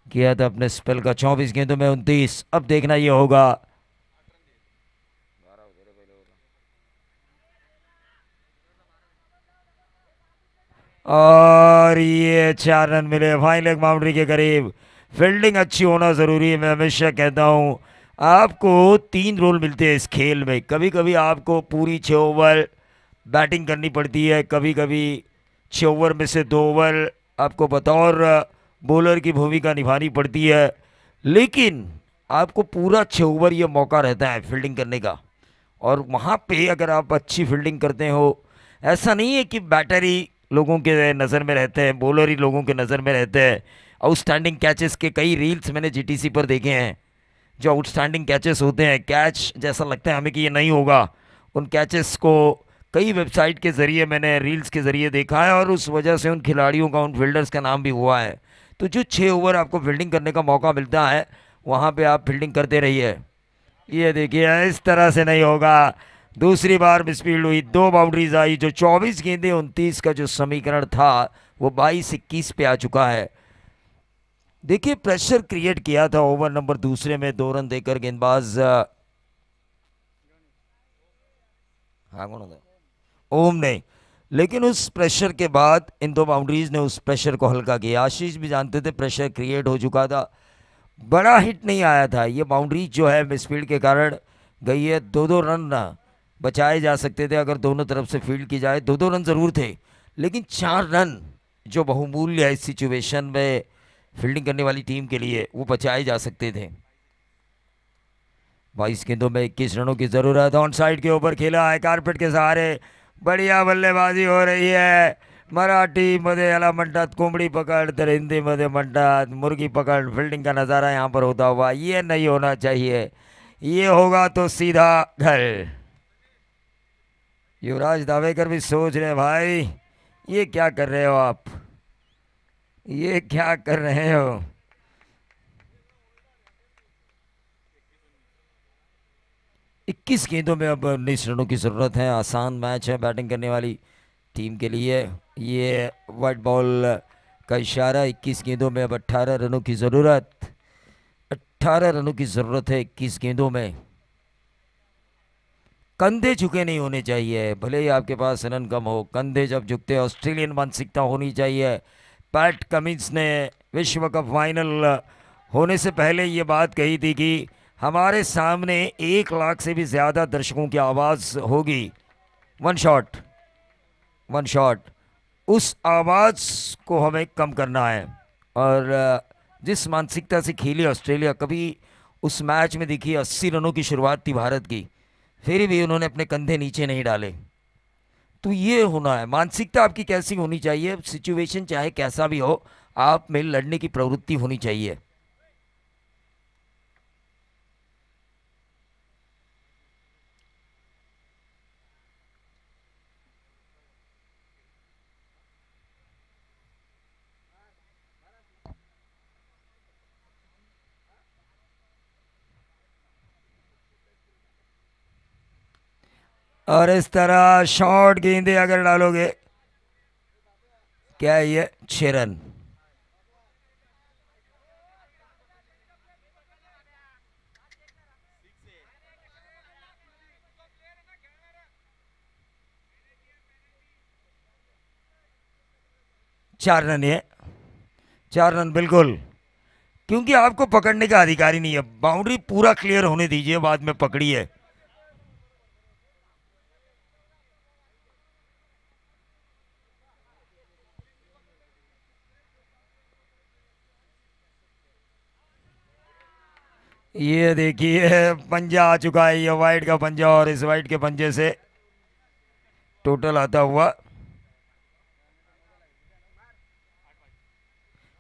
Speaker 2: किया था अपने स्पेल का 24 गेंदों में 29। अब देखना ये होगा और ये 4 रन मिले फाइन लेग बाउंड्री के करीब। फील्डिंग अच्छी होना ज़रूरी है। मैं हमेशा कहता हूँ आपको 3 रोल मिलते हैं इस खेल में। कभी कभी आपको पूरी 6 ओवर बैटिंग करनी पड़ती है, कभी कभी 6 ओवर में से 2 ओवर आपको बतौर बॉलर की भूमिका निभानी पड़ती है, लेकिन आपको पूरा 6 ओवर ये मौका रहता है फील्डिंग करने का। और वहाँ पे अगर आप अच्छी फील्डिंग करते हो, ऐसा नहीं है कि बैटर ही लोगों के नज़र में रहते हैं, बॉलर ही लोगों के नज़र में रहते हैं। आउटस्टैंडिंग कैचेस के कई रील्स मैंने जीटीसी पर देखे हैं, जो आउटस्टैंडिंग कैचेस होते हैं, कैच जैसा लगता है हमें कि ये नहीं होगा, उन कैचेस को कई वेबसाइट के ज़रिए मैंने रील्स के ज़रिए देखा है, और उस वजह से उन खिलाड़ियों का, उन फील्डर्स का नाम भी हुआ है। तो जो 6 ओवर आपको फील्डिंग करने का मौका मिलता है, वहाँ पे आप फील्डिंग करते रहिए। ये देखिए इस तरह से नहीं होगा। दूसरी बार मिसफील्ड हुई, 2 बाउंड्रीज आई। जो 24 गेंदे 29 का जो समीकरण था वो 22-21 पे आ चुका है। देखिए प्रेशर क्रिएट किया था ओवर नंबर दूसरे में 2 रन देकर गेंदबाज हाँ कौन होता ओम ने, लेकिन उस प्रेशर के बाद इन 2 बाउंड्रीज ने उस प्रेशर को हल्का किया। आशीष भी जानते थे प्रेशर क्रिएट हो चुका था, बड़ा हिट नहीं आया था। ये बाउंड्री जो है मिसफील्ड के कारण गई है। 2-2 रन बचाए जा सकते थे अगर दोनों तरफ से फील्ड की जाए। 2-2 रन ज़रूर थे, लेकिन 4 रन जो बहुमूल्य है इस सिचुएशन में फील्डिंग करने वाली टीम के लिए, वो बचाए जा सकते थे। 22 गेंदों में 21 रनों की ज़रूरत। ऑन साइड के ऊपर खेला है कारपेट के सहारे, बढ़िया बल्लेबाजी हो रही है। मराठी मध्ये याला म्हणतात कोंबडी पकड़, तर हिंदी मध्ये म्हणतात मुर्गी पकड़। फील्डिंग का नज़ारा यहाँ पर होता हुआ, ये नहीं होना चाहिए। ये होगा तो सीधा घर। युवराज दावेकर भी सोच रहे भाई ये क्या कर रहे हो आप, ये क्या कर रहे हो? 21 गेंदों में अब 19 रनों की जरूरत है। आसान मैच है बैटिंग करने वाली टीम के लिए। ये वाइट बॉल का इशारा। 21 गेंदों में अब 18 रनों की जरूरत। 18 रनों की जरूरत है 21 गेंदों में। कंधे झुके नहीं होने चाहिए, भले ही आपके पास रन कम हो, कंधे जब झुकते हैं ऑस्ट्रेलियन मानसिकता होनी चाहिए। पैट कमिंस ने विश्व कप फाइनल होने से पहले ये बात कही थी कि हमारे सामने 1 लाख से भी ज़्यादा दर्शकों की आवाज़ होगी। वन शॉट, वन शॉट, उस आवाज़ को हमें कम करना है। और जिस मानसिकता से खेली ऑस्ट्रेलिया, कभी उस मैच में देखिए 80 रनों की शुरुआत थी भारत की, फिर भी उन्होंने अपने कंधे नीचे नहीं डाले। तो ये होना है, मानसिकता आपकी कैसी होनी चाहिए, सिचुएशन चाहे कैसा भी हो, आप में लड़ने की प्रवृत्ति होनी चाहिए। और इस तरह शॉर्ट गेंदे अगर डालोगे, क्या है ये, 6 रन। चार रन है, 4 रन बिल्कुल, क्योंकि आपको पकड़ने का अधिकार ही नहीं है। बाउंड्री पूरा क्लियर होने दीजिए, बाद में पकड़ी है। ये देखिए पंजा आ चुका है, ये वाइट का पंजा, और इस वाइट के पंजे से टोटल आता हुआ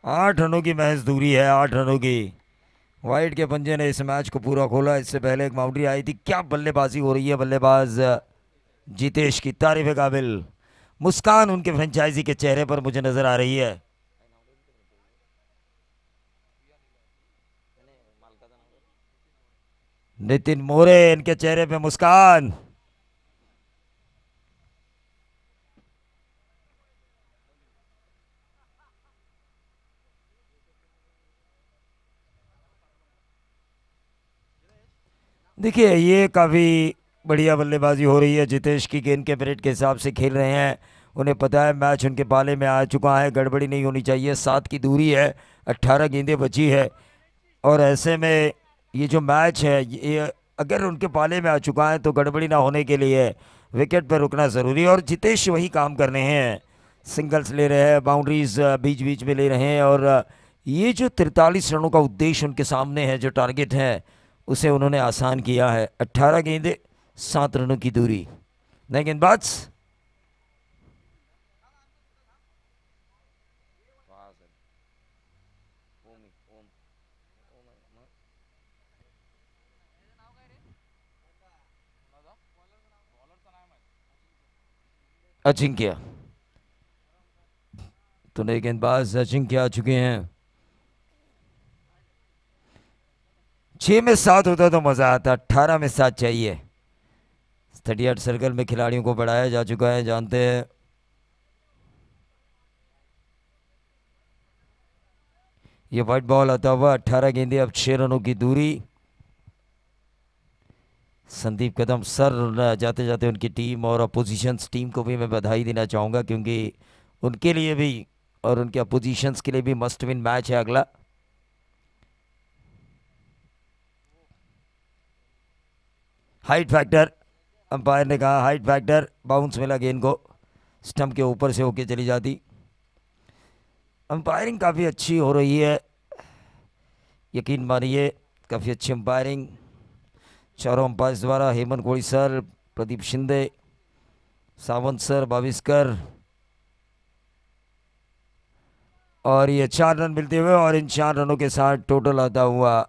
Speaker 2: 8 रनों की महज दूरी है, 8 रनों की। वाइट के पंजे ने इस मैच को पूरा खोला। इससे पहले एक बाउंड्री आई थी। क्या बल्लेबाजी हो रही है बल्लेबाज जितेश की, तारीफ काबिल। मुस्कान उनके फ्रेंचाइजी के चेहरे पर मुझे नजर आ रही है। नितिन मोरे, इनके चेहरे पे मुस्कान। देखिए ये काफ़ी बढ़िया बल्लेबाजी हो रही है जितेश की। गेंद के मेरिट के हिसाब से खेल रहे हैं, उन्हें पता है मैच उनके पाले में आ चुका है, गड़बड़ी नहीं होनी चाहिए। 7 की दूरी है, 18 गेंदें बची है, और ऐसे में ये जो मैच है ये अगर उनके पाले में आ चुका है तो गड़बड़ी ना होने के लिए विकेट पर रुकना ज़रूरी है। और जितेश वही काम कर रहे हैं, सिंगल्स ले रहे हैं, बाउंड्रीज बीच बीच में ले रहे हैं, और ये जो 43 रनों का उद्देश्य उनके सामने है, जो टारगेट है, उसे उन्होंने आसान किया है। 18 गेंदे, 7 रनों की दूरी। नए गेंदबाज अजिंक्य, तो नए गेंदबाज अजिंक्य आ चुके हैं। 6 में 7 होता तो मजा आता, 18 में 7 चाहिए। 38 सर्कल में खिलाड़ियों को बढ़ाया जा चुका है, जानते हैं। ये वाइट बॉल आता हुआ, 18 गेंदे, अब 6 रनों की दूरी। संदीप कदम सर, जाते जाते उनकी टीम और अपोजिशंस टीम को भी मैं बधाई देना चाहूँगा, क्योंकि उनके लिए भी और उनके अपोजिशंस के लिए भी मस्ट विन मैच है अगला। हाइट फैक्टर, अंपायर ने कहा हाइट फैक्टर, बाउंस मिला गेंद को, स्टंप के ऊपर से होके चली जाती। अंपायरिंग काफ़ी अच्छी हो रही है, यकीन मानिए, काफ़ी अच्छी अंपायरिंग चारों अंपायर्स द्वारा। हेमंत कोड़ी सर, प्रदीप शिंदे, सावंत सर, बाविस्कर, और ये 4 रन मिलते हुए, और इन 4 रनों के साथ टोटल आता हुआ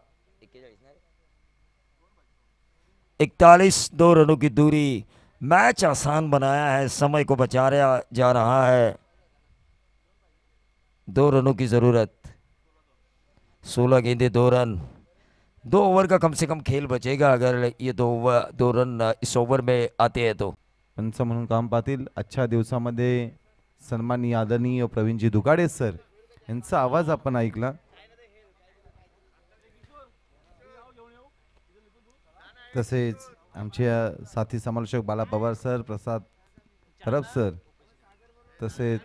Speaker 2: 41, 2 रनों की दूरी। मैच आसान बनाया है, समय को बचा जा रहा है। 2 रनों की ज़रूरत, 16 गेंदे 2 रन, 2 ओवर का कम से कम खेल बचेगा अगर ये 2 रन इस ओवर में आते हैं तो।
Speaker 3: पंच म्हणून काम पाहतील आजच्या दिवसामध्ये सन्माननीय आदरणीय प्रवीणजी दुगाडे सर यांचा आवाज आपण ऐकला. तसेच आमचे साथी समालोचक बाला पवार सर, प्रसाद परब सर, तसेच